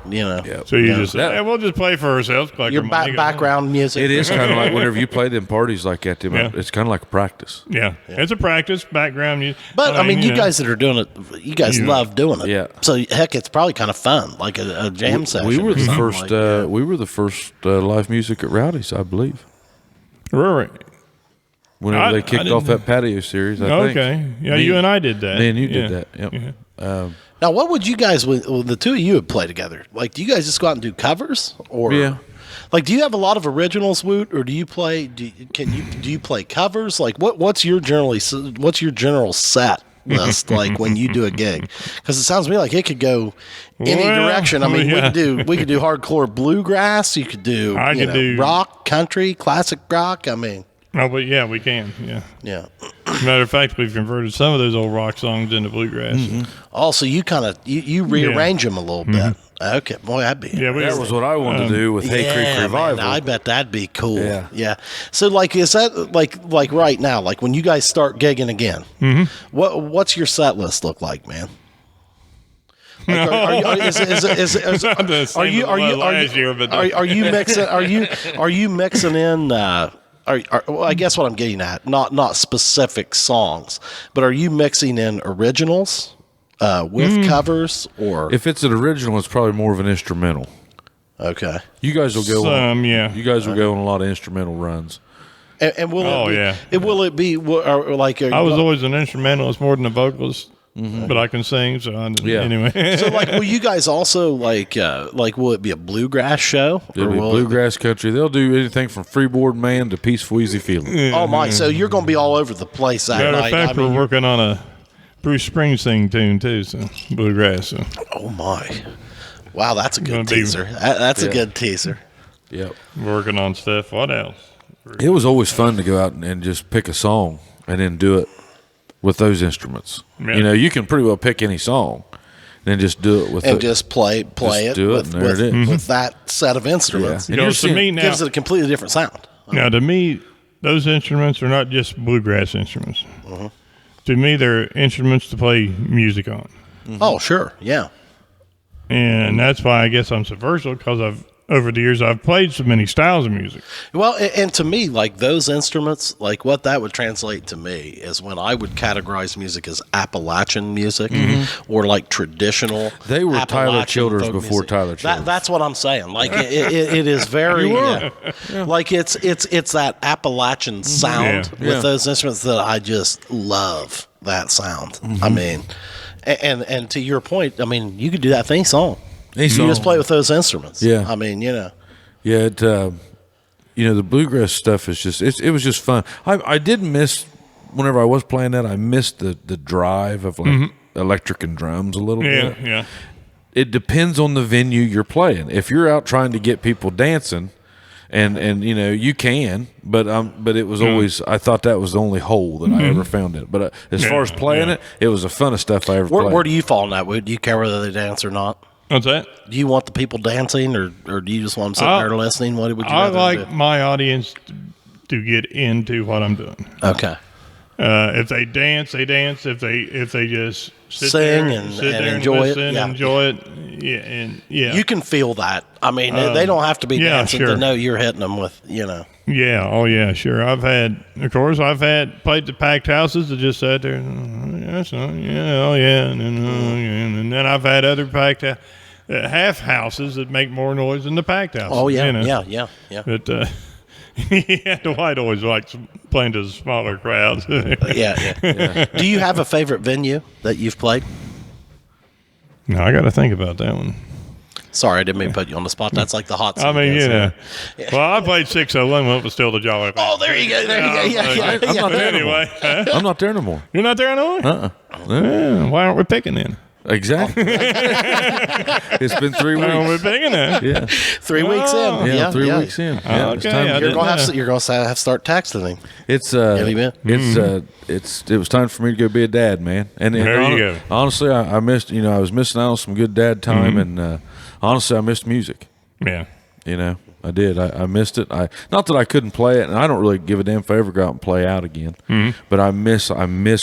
So you just say, hey, we'll just play for ourselves. Collect Your our money, go home. background music. It is kind of like whenever you play them parties like that. Yeah. It's kind of like a practice. Yeah. It's a practice background music. But I mean, you guys that are doing it, you guys love doing it. Yeah. So heck, it's probably kind of fun, like a jam session. We were or the something first. like that. We were the first live music at Rowdy's, I believe. Right. Whenever I they kicked didn't- off that patio series, I think. Okay. Yeah, you and I did that. Me and you did Yeah. that. Yep. Yeah. Now, what would you guys, when the two of you would play together? Like, do you guys just go out and do covers, or like, do you have a lot of originals, Woot, or do you play? Do you play covers? Like, what's your general set list like when you do a gig? Because it sounds to me like it could go any direction. I mean, yeah. we could do hardcore bluegrass. You could do do rock, country, classic rock. I mean, Oh, but yeah, we can. Yeah. yeah. Matter of fact, we've converted some of those old rock songs into bluegrass. Also, you kind of you rearrange them a little bit. Okay, boy, that'd be Yeah, That was what I wanted to do with Hay Creek man, Revival. I bet that'd be cool. Yeah. So, like, is that like right now? Like, when you guys start gigging again, what's your set list look like, man? Like, are you mixing in? Well, I guess what I'm getting at, not specific songs, but are you mixing in originals with covers, or If it's an original, it's probably more of an instrumental. okay? You guys will go. yeah. You guys will go on a lot of instrumental runs. And will Oh, it be, yeah. will it be or like I was always an instrumentalist more than a vocalist, but I can sing. So anyway. so like will you guys also like will it be a bluegrass show? It'll be will bluegrass country. They'll do anything from Freeboard Man to Peaceful Easy Feeling. Oh my! So you're going to be all over the place that Matter of night. fact, I mean, we're working on a Bruce Springsteen tune too, so bluegrass. So. oh my! Wow, that's a good Gonna be- teaser. That's a good teaser. Yep. Working on stuff. What else? It was always fun to go out and just pick a song and then do it with those instruments. Yeah. You know, you can pretty well pick any song, then just do it with And it. just play Just it, do it, with, and there with, it is. with that set of instruments. Yeah. You know, to me now, Gives it a completely different sound. now to me, those instruments are not just bluegrass instruments. To me, they're instruments to play music on, Oh, sure, yeah. and that's why I guess I'm so versatile because over the years I've played so many styles of music. Well, and to me, like those instruments, like what that would translate to me is when I would categorize music as Appalachian music or like traditional. They were Tyler Appalachian Childers folk before music. Tyler Childers. That's what I'm saying. Like it is very like it's that Appalachian sound Yeah. with those instruments that I just love that sound. I mean, and to your point, I mean, you could do that with any song. Any You song. just play with those instruments. Yeah. I mean, you know. Yeah, the bluegrass stuff is just it was just fun. I did miss whenever I was playing that. I missed the drive of like electric and drums a little Yeah, bit. yeah. It depends on the venue you're playing. If you're out trying to get people dancing, and you know you can, but it was always I thought that was the only hole that I ever found it. But as far as playing it was the funnest stuff I ever played. Where do you fall in that? Do you care whether they dance or not? What's that? Do you want the people dancing, or do you just want them sitting there listening? What would you I rather like do? my audience to get into what I'm doing. Okay. If they dance, they dance. If they just sit Sing there, and sit there enjoy it, listen, yeah. enjoy it. Yeah, and yeah, You can feel that. I mean, they don't have to be yeah, dancing sure. to know you're hitting them with, you know. yeah, oh yeah, sure. I've played the packed houses that just sat there. Yes, yeah, oh yeah, and then I've had other packed half houses that make more noise than the packed houses. Oh, yeah, you know? yeah. But Dwight always likes playing to the smaller crowds. Yeah. Do you have a favorite venue that you've played? No, I got to think about that one. Sorry, I didn't mean to put you on the spot. That's like the hot seat. I mean, is. you know. Well, I played 601 when it was still the Jolly. Oh, there you go. Yeah. I'm not there Anyway, I'm not there no more. you're not there anymore? Yeah, why aren't we picking then? Exactly. It's been 3 weeks. Well, we're big enough. Yeah. 3 weeks in. Yeah, 3 weeks in. Yeah, it's Okay, time to I get- You're gonna have to start texting him. It's Have you been? it was time for me to go be a dad, man. And There you go. honestly, I missed. I was missing out on some good dad time, and honestly, I missed music. Yeah. I did. I missed it. Not that I couldn't play it, and I don't really give a damn if I ever go out and play out again. But I miss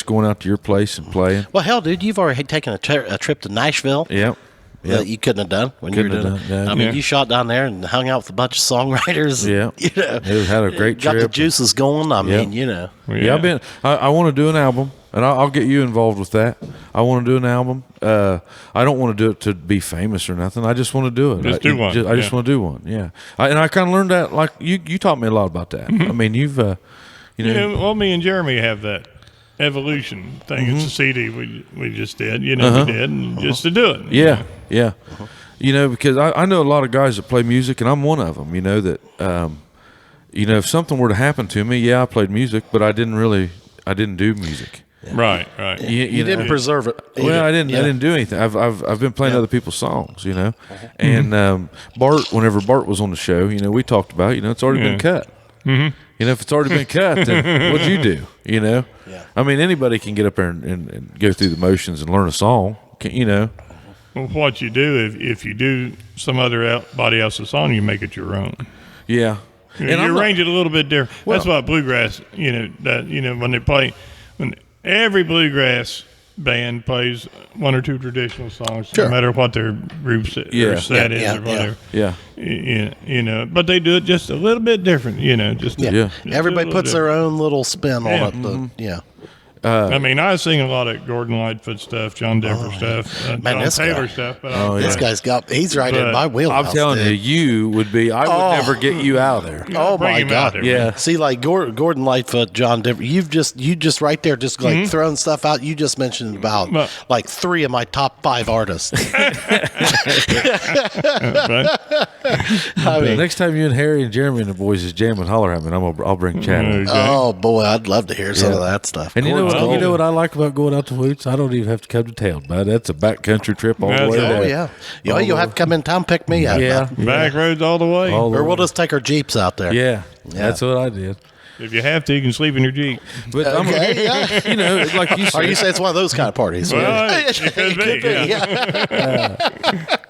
going out to your place and playing. Well, hell, dude, you've already taken a trip to Nashville. Yep. That you couldn't have done when Couldn't you were doing have done, it. yeah. I mean, Yeah. you shot down there and hung out with a bunch of songwriters. Yeah. It had a great got trip. the juices going. I mean, Yeah, I've been. I want to do an album, and I'll get you involved with that. I want to do an album. I don't want to do it to be famous or nothing. I just want to do it. Just do one, I just yeah. want to do one. Yeah, and I kind of learned that. Like you taught me a lot about that. I mean, you've, Well, me and Jeremy have that evolution thing. It's a CD we just did. We did, and just to do it. Yeah. Because I know a lot of guys that play music, and I'm one of them. That if something were to happen to me, I played music, but I didn't do music. Right. You didn't preserve it. Well, I didn't do anything. I've been playing other people's songs, And Bart, whenever Bart was on the show, we talked about, it's already been cut. If it's already been cut, then what'd you do? Yeah. I mean, anybody can get up there and go through the motions and learn a song. Well, what you do if you do some other body else's song, you make it your own. Yeah. You arrange it a little bit different. That's why bluegrass, when every bluegrass band plays one or two traditional songs, Sure. no matter what their group set is or whatever. Yeah. But they do it just a little bit different, just Yeah. Everybody puts their own little spin on it. But, I mean, I sing a lot of Gordon Lightfoot stuff, John Denver stuff, Man, John this Taylor guy. stuff. But This guy's he's right in But my wheelhouse. I'm telling dude. you would be. I would never get you out of there. Oh bring my him God! out there, Yeah. See, like Gordon Lightfoot, John Denver. You just right there, just like throwing stuff out. You just mentioned about Well- like 3 of my top 5 artists. I mean, Next time you and Harry and Jeremy and the boys is jamming, holler at me. And I'll bring Chad. Okay. oh boy, I'd love to hear some of that stuff. And Gordon's gold. you know what I like about going out to Woots? I don't even have to come to town, but that's a backcountry trip all the That's way it. Oh there. yeah, you'll have to come in town, pick me up. Yeah. Back roads all the way. All the Or we'll way. just take our Jeeps out there. Yeah. That's what I did. If you have to, you can sleep in your Jeep. But Okay, yeah. like you said, Or you say it's one of those kind of parties. Well, it could be.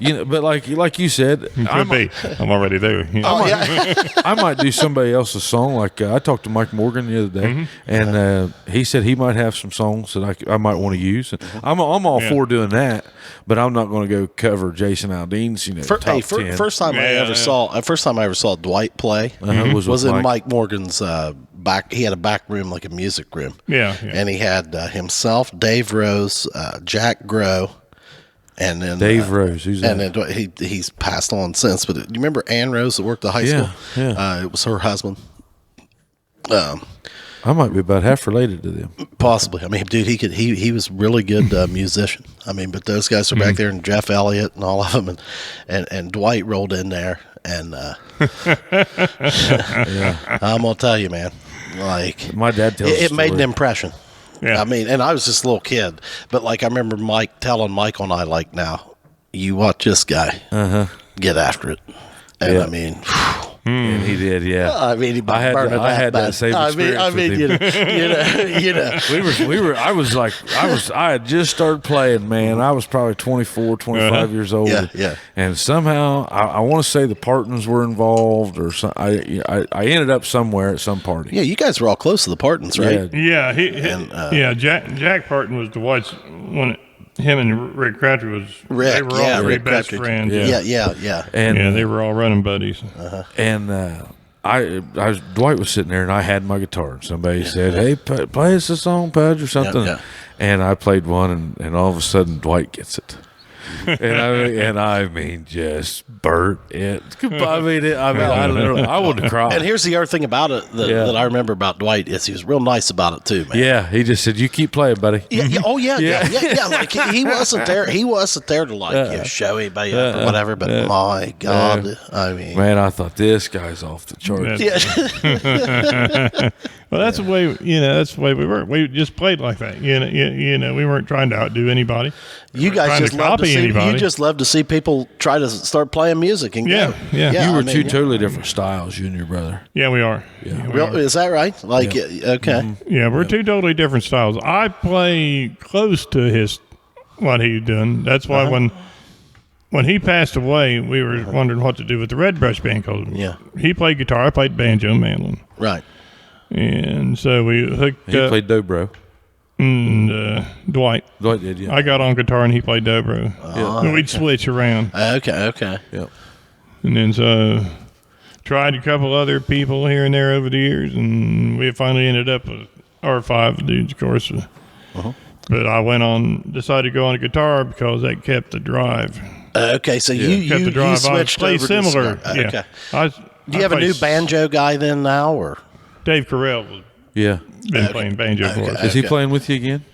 yeah. but like you said, Could be. I'm already there. Oh, yeah. I might do somebody else's song. Like I talked to Mike Morgan the other day, and he said he might have some songs that I might want to use. And I'm all for doing that, but I'm not going to go cover Jason Aldean's top 10. First time I ever saw Dwight play was with in Mike. Mike Morgan's back. He had a back room, like a music room. Yeah. And he had himself, Dave Rose, Jack Grow, and then Dave Rose. Who's and that? then he's passed on since. But do you remember Ann Rose that worked at high Yeah, school? yeah. It was her husband. I might be about half related to them. Possibly. I mean, dude, he was a really good musician. I mean, but those guys are back there, and Jeff Elliott and all of them, and Dwight rolled in there, and I'm gonna tell you, man, like My dad tells it the made an story. impression. Yeah. I mean, and I was just a little kid, but like I remember Mike telling Michael and I, like, now you watch this guy get after it, and Yeah. I mean. And he did, yeah. I mean, he I had burned it I had bad. that same I experience mean, with him. you know. I had just started playing, man. I was probably 24, 25 years old. Yeah. And somehow, I want to say the Partons were involved, or I ended up somewhere at some party. Yeah, you guys were all close to the Partons, right? Yeah, Jack Parton was Dwight's one. Him and Rick Crabtree was Rick, they were all yeah, three Rick best Crabtree. friends. Yeah. And Yeah, they were all running buddies. And Dwight was sitting there, and I had my guitar. And somebody said, "Hey, play us a song, Pudge, or something." Yeah. And I played one, and all of a sudden, Dwight gets it. and I mean, just burnt it. I mean, I literally, I wouldn't cry. And here's the other thing about it that I remember about Dwight is he was real nice about it too, man. Yeah, he just said, "You keep playing, buddy." Yeah, yeah, oh yeah. Like he wasn't there. He wasn't there to like show anybody up or whatever. But my God, I mean, man, I thought this guy's off the charts. yeah. Well, that's the way that's the way we were. We just played like that. You know, we weren't trying to outdo anybody. You guys just love to see. Anybody. You just love to see people try to start playing music and go. Yeah. You were two totally different styles, you and your brother. Yeah, we are. Yeah. Real, is that right? Like, okay. Yeah, we're two totally different styles. I play close to what he'd done. That's why when he passed away, we were wondering what to do with the Red Brush Band. Yeah. He played guitar. I played banjo and mandolin. Right. And so we hooked He up. played dobro. And Dwight. Dwight did, yeah. I got on guitar and he played dobro. And we'd switch around. Okay. Yep. And then so tried a couple other people here and there over the years, and we finally ended up with our 5 dudes, of course. But I decided to go on a guitar because that kept the drive. Okay, so you switched play over similar. to Yeah. Okay. Do you have a new banjo guy then now, or Dave Carell was Yeah. been playing banjo for us. Is he playing with you again?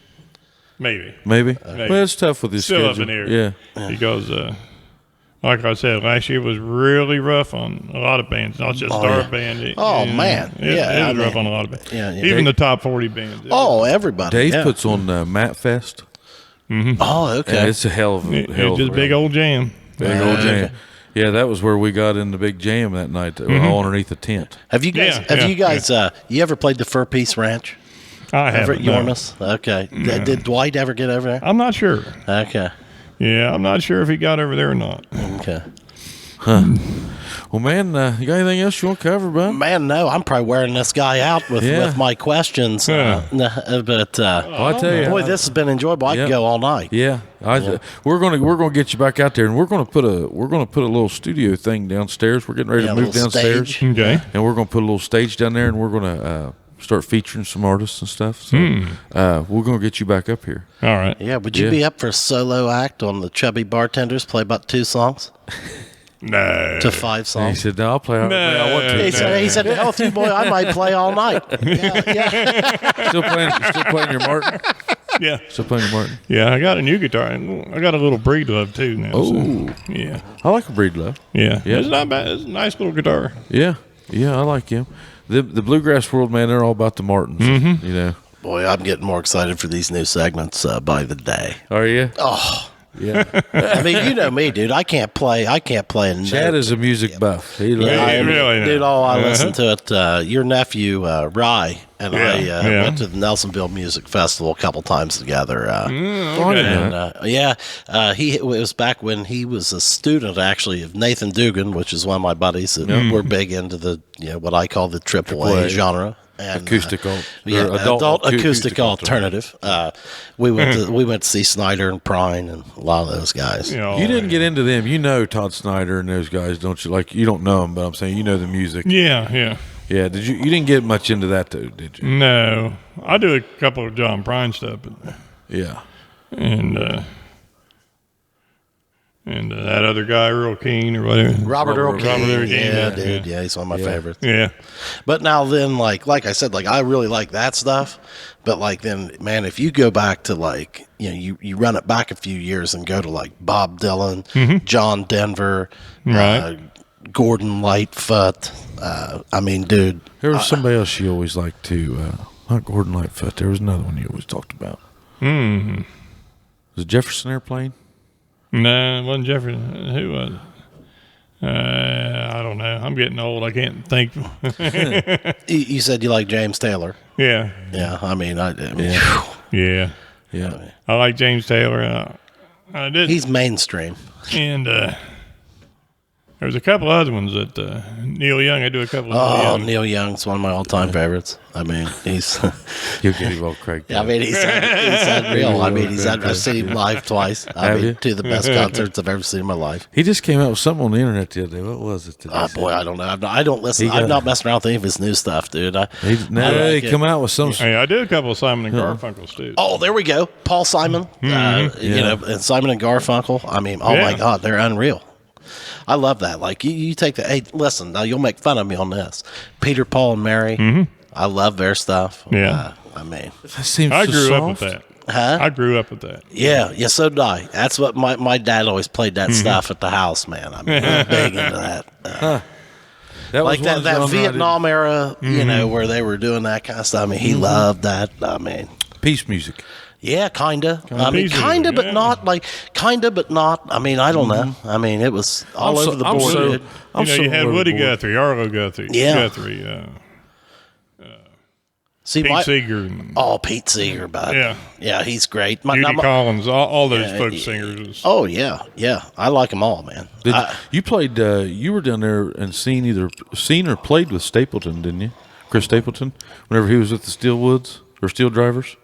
Maybe. Well, it's tough with his Still schedule. up in the air. Yeah. Because, like I said, last year was really rough on a lot of bands, not just our band. man. It was rough on a lot of bands. Yeah. Even the top 40 bands. Everybody. Dave puts on Matt Fest. Oh, okay. Yeah, it's a hell of a It's just big old jam. Big old jam. Yeah, that was where we got in the big jam that night, all underneath the tent. Have you guys? You ever played the Fur Peace Ranch? I have. Ever at Yormus? Okay. Did Dwight ever get over there? I'm not sure. Okay. Yeah, I'm not sure if he got over there or not. Okay. Well, man, you got anything else you want to cover, bud? Man, no, I'm probably wearing this guy out with my questions. Yeah. But Well, I tell you, boy, this has been enjoyable. I could go all night. Yeah, we're gonna get you back out there, and we're gonna put a little studio thing downstairs. We're getting ready to move downstairs, stage. Okay. and we're gonna put a little stage down there, and we're gonna start featuring some artists and stuff. So we're gonna get you back up here. All right. Yeah, would you be up for a solo act on the Chubby Bartenders? Play about 2 songs No. to 5 And he songs. said, "No, I'll play. I want to." He said, "To hell with you, boy. I might play all night." Yeah. Still playing your Martin. Yeah. Still playing your Martin. Yeah, I got a new guitar. I got a little Breedlove too now. Oh. So, yeah. I like a Breedlove. Yeah. Yeah. It's not bad. It's a nice little guitar. Yeah, I like him. The bluegrass world, man, they're all about the Martins. You know. Boy, I'm getting more excited for these new segments by the day. Are you? Oh, Yeah. I mean, you know me, dude. I can't play. Chad is a music buff. He loves Yeah, it. really. Dude, I listened to it. Your nephew, Rye, and I Yeah. went to the Nelsonville Music Festival a couple times together. Okay. It was back when he was a student, actually, of Nathan Dugan, which is one of my buddies that were big into the what I call the AAA genre. And, Acoustic adult acoustic alternative. We went to see Snyder and Prine and a lot of those guys. You didn't get into them. You know Todd Snyder and those guys, don't you? Like, you don't know them, but I'm saying you know the music. Yeah. Yeah. Did you? You didn't get much into that, though, did you? No. I do a couple of John Prine stuff. But, Yeah. and that other guy, Earl Keane or whatever. Robert Earl King. Robert Earl King, Yeah, dude. Yeah, he's one of my favorites. Yeah. But now then, like I said, like I really like that stuff. But like then, man, if you go back to like you run it back a few years and go to like Bob Dylan, John Denver, Right. Gordon Lightfoot. I mean, dude. There was somebody else you always liked too. Not Gordon Lightfoot. There was another one you always talked about. Mm-hmm. Was it Jefferson Airplane? No, it wasn't Jefferson. Who was it? I don't know. I'm getting old. I can't think. You said you like James Taylor. Yeah. Yeah, I mean, Yeah. Yeah. I like James Taylor. I did. He's mainstream. And There's a couple other ones that Neil Young. I do a couple of Neil Young. Neil Young's one of my all-time favorites. I mean, he's. You'll get him all cranked I mean, he's unreal. I mean, I've seen him live twice. I mean, two of the best concerts I've ever seen in my life. He just came out with something on the internet the other day. What was it today? Oh, boy, I don't know. I don't listen. I'm not messing around with any of his new stuff, dude. He come out with some. Hey, I did a couple of Simon and Garfunkel's too. Oh, there we go. Paul Simon. You know, and Simon and Garfunkel. I mean, oh my God, they're unreal. I love that. Like you take the. Hey, listen. Now you'll make fun of me on this. Peter, Paul, and Mary. I love their stuff. Yeah. I mean, That seems I so grew up soft. with that. huh? I grew up with that. Yeah, so did I. That's what my dad always played that stuff at the house, man. I mean, I'm big into that. That was Like one that genre I Vietnam era, you know, where they were doing that kind of stuff. I mean, he loved that. I mean, didn't. Peace music. yeah, kinda. I mean, Easy, kinda, but yeah. not. Like, kinda, but not. I mean, I don't know. I mean, it was all over the board. dude. You had Woody Guthrie, Arlo Guthrie, Guthrie, See, Pete Seeger, and Pete Seeger, bud. Yeah. He's great. Judy Collins, all those folk singers. Oh yeah, I like them all, man. You played. You were down there and seen or played with Stapleton, didn't you? Chris Stapleton, whenever he was with the Steelwoods or Steel Drivers.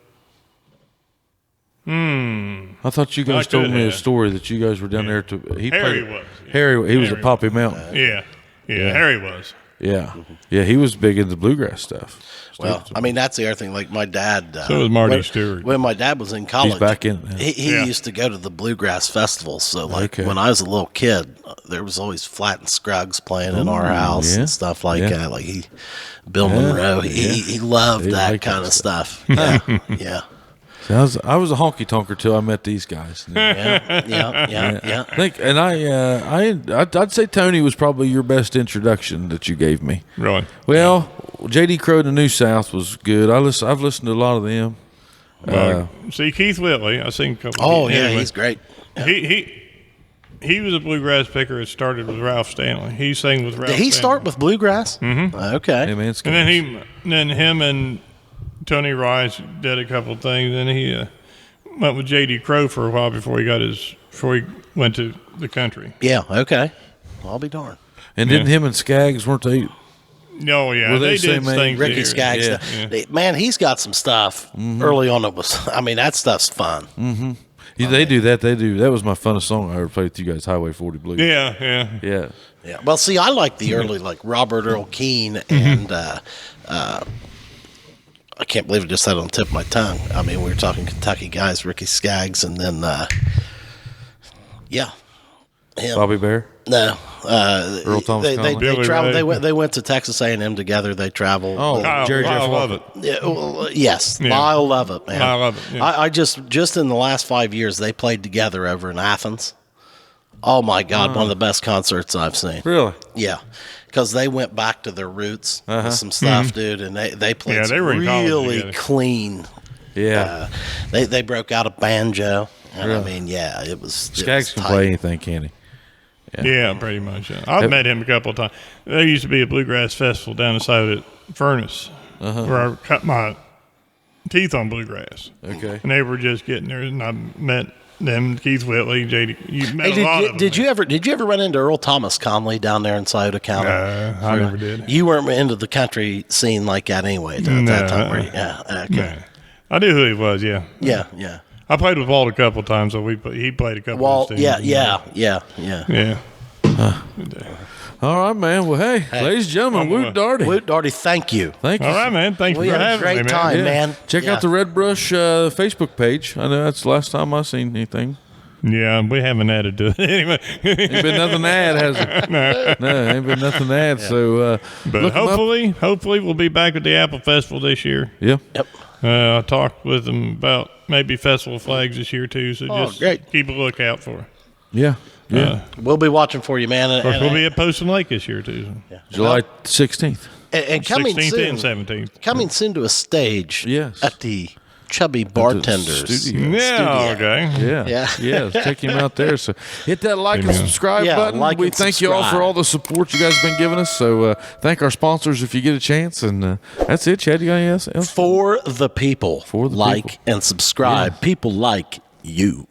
I thought you guys told me a story that you guys were down there to. Harry was. Yeah. Harry, he was at Poppy Mountain. Yeah, Harry was. Yeah, he was big into bluegrass stuff. Well, I mean, that's the other thing. Like my dad. So was Marty Stewart. When my dad was in college, He's back in. He used to go to the bluegrass festivals. So, like when I was a little kid, there was always Flat and Scruggs playing in our house and stuff like that. Like Bill Monroe, he loved that liked kind that of stuff. Yeah. See, I was a honky tonker till I met these guys. Yeah. I think, and I'd say Tony was probably your best introduction that you gave me. Really? Well, J.D. Crowe and the New South was good. I've listened to a lot of them. See, Keith Whitley, I seen a couple. Oh yeah, anyway, he's great. He was a bluegrass picker. It started with Ralph Stanley. He sang with Ralph. Did he Stanley. start with bluegrass? Mm-hmm. Okay. Hey, man, And then him and Tony Rice did a couple of things. Then he went with J.D. Crowe for a while before he went to the country. Yeah. Okay. I'll be darned. And didn't him and Skaggs, weren't they? No, yeah, Were they they did same age? things. Ricky here. Skaggs. Yeah. Man, he's got some stuff early on that was. I mean, that stuff's fun. They do that. They do. That was my funnest song I ever played with you guys, Highway 40 Blues. Yeah. Yeah. Well, see, I like the early, like Robert Earl Keen and I can't believe it just said it on the tip of my tongue. I mean, we were talking Kentucky guys, Ricky Skaggs, and then him. Bobby Bear. No, Earl Thomas they Conley? traveled. They went to Texas A&M together. They traveled. Oh, Jerry Jeff I love Walker. it. Yeah, well, yes, Yeah. I love it, man. I love it, yeah. I just in the last 5 years they played together over in Athens. Oh my God, one of the best concerts I've seen. Really? Yeah, because they went back to their roots with some stuff, dude, and they played Yeah, they some were in college really together. clean. Yeah. They broke out a banjo, and I mean, yeah, it was. Skaggs can tight. play anything, can he? Yeah, pretty much. Yeah. I've met him a couple of times. There used to be a bluegrass festival down the side of the furnace where I cut my teeth on bluegrass. Okay. And they were just getting there, and I met them, Keith Whitley, J.D. You met Hey, a lot of them. did you ever run into Earl Thomas Conley down there in Scioto County? I never did. You weren't into the country scene like that anyway at that time, were you? Yeah. Okay. Yeah. I knew who he was, yeah. Yeah. I played with Walt a couple of times, so he played a couple Well, of yeah. Yeah. All right, man. Well, hey, ladies and gentlemen, Woot Daugherty. Woot Daugherty, thank you. Thank you. All right, man. Thank you We for had a having great me, man. time, man. Check Yeah. out the Red Brush Facebook page. I know that's the last time I seen anything. Yeah, we haven't added to it anyway. Ain't been nothing to add, has it? No, ain't been nothing to add. So, But look 'em up. hopefully we'll be back at the Apple Festival this year. Yeah. Yep. I talked with them about maybe festival flags this year too, so just great. keep a lookout for it. Yeah. Yeah. We'll be watching for you, man. Of course, we'll be at Poston Lake this year too. July 16th. and coming 16th soon, and 17th. coming soon to a stage. Yes. At the Chubby Bartenders. Studio. Yeah, Studio. okay. Yeah. Check him out there. So hit that like and subscribe Yeah, button. like We and thank you all for subscribe. all the support you guys have been giving us. So thank our sponsors if you get a chance. And that's it, Chad. You got anything else? For the people. For the like people. and subscribe. People like you.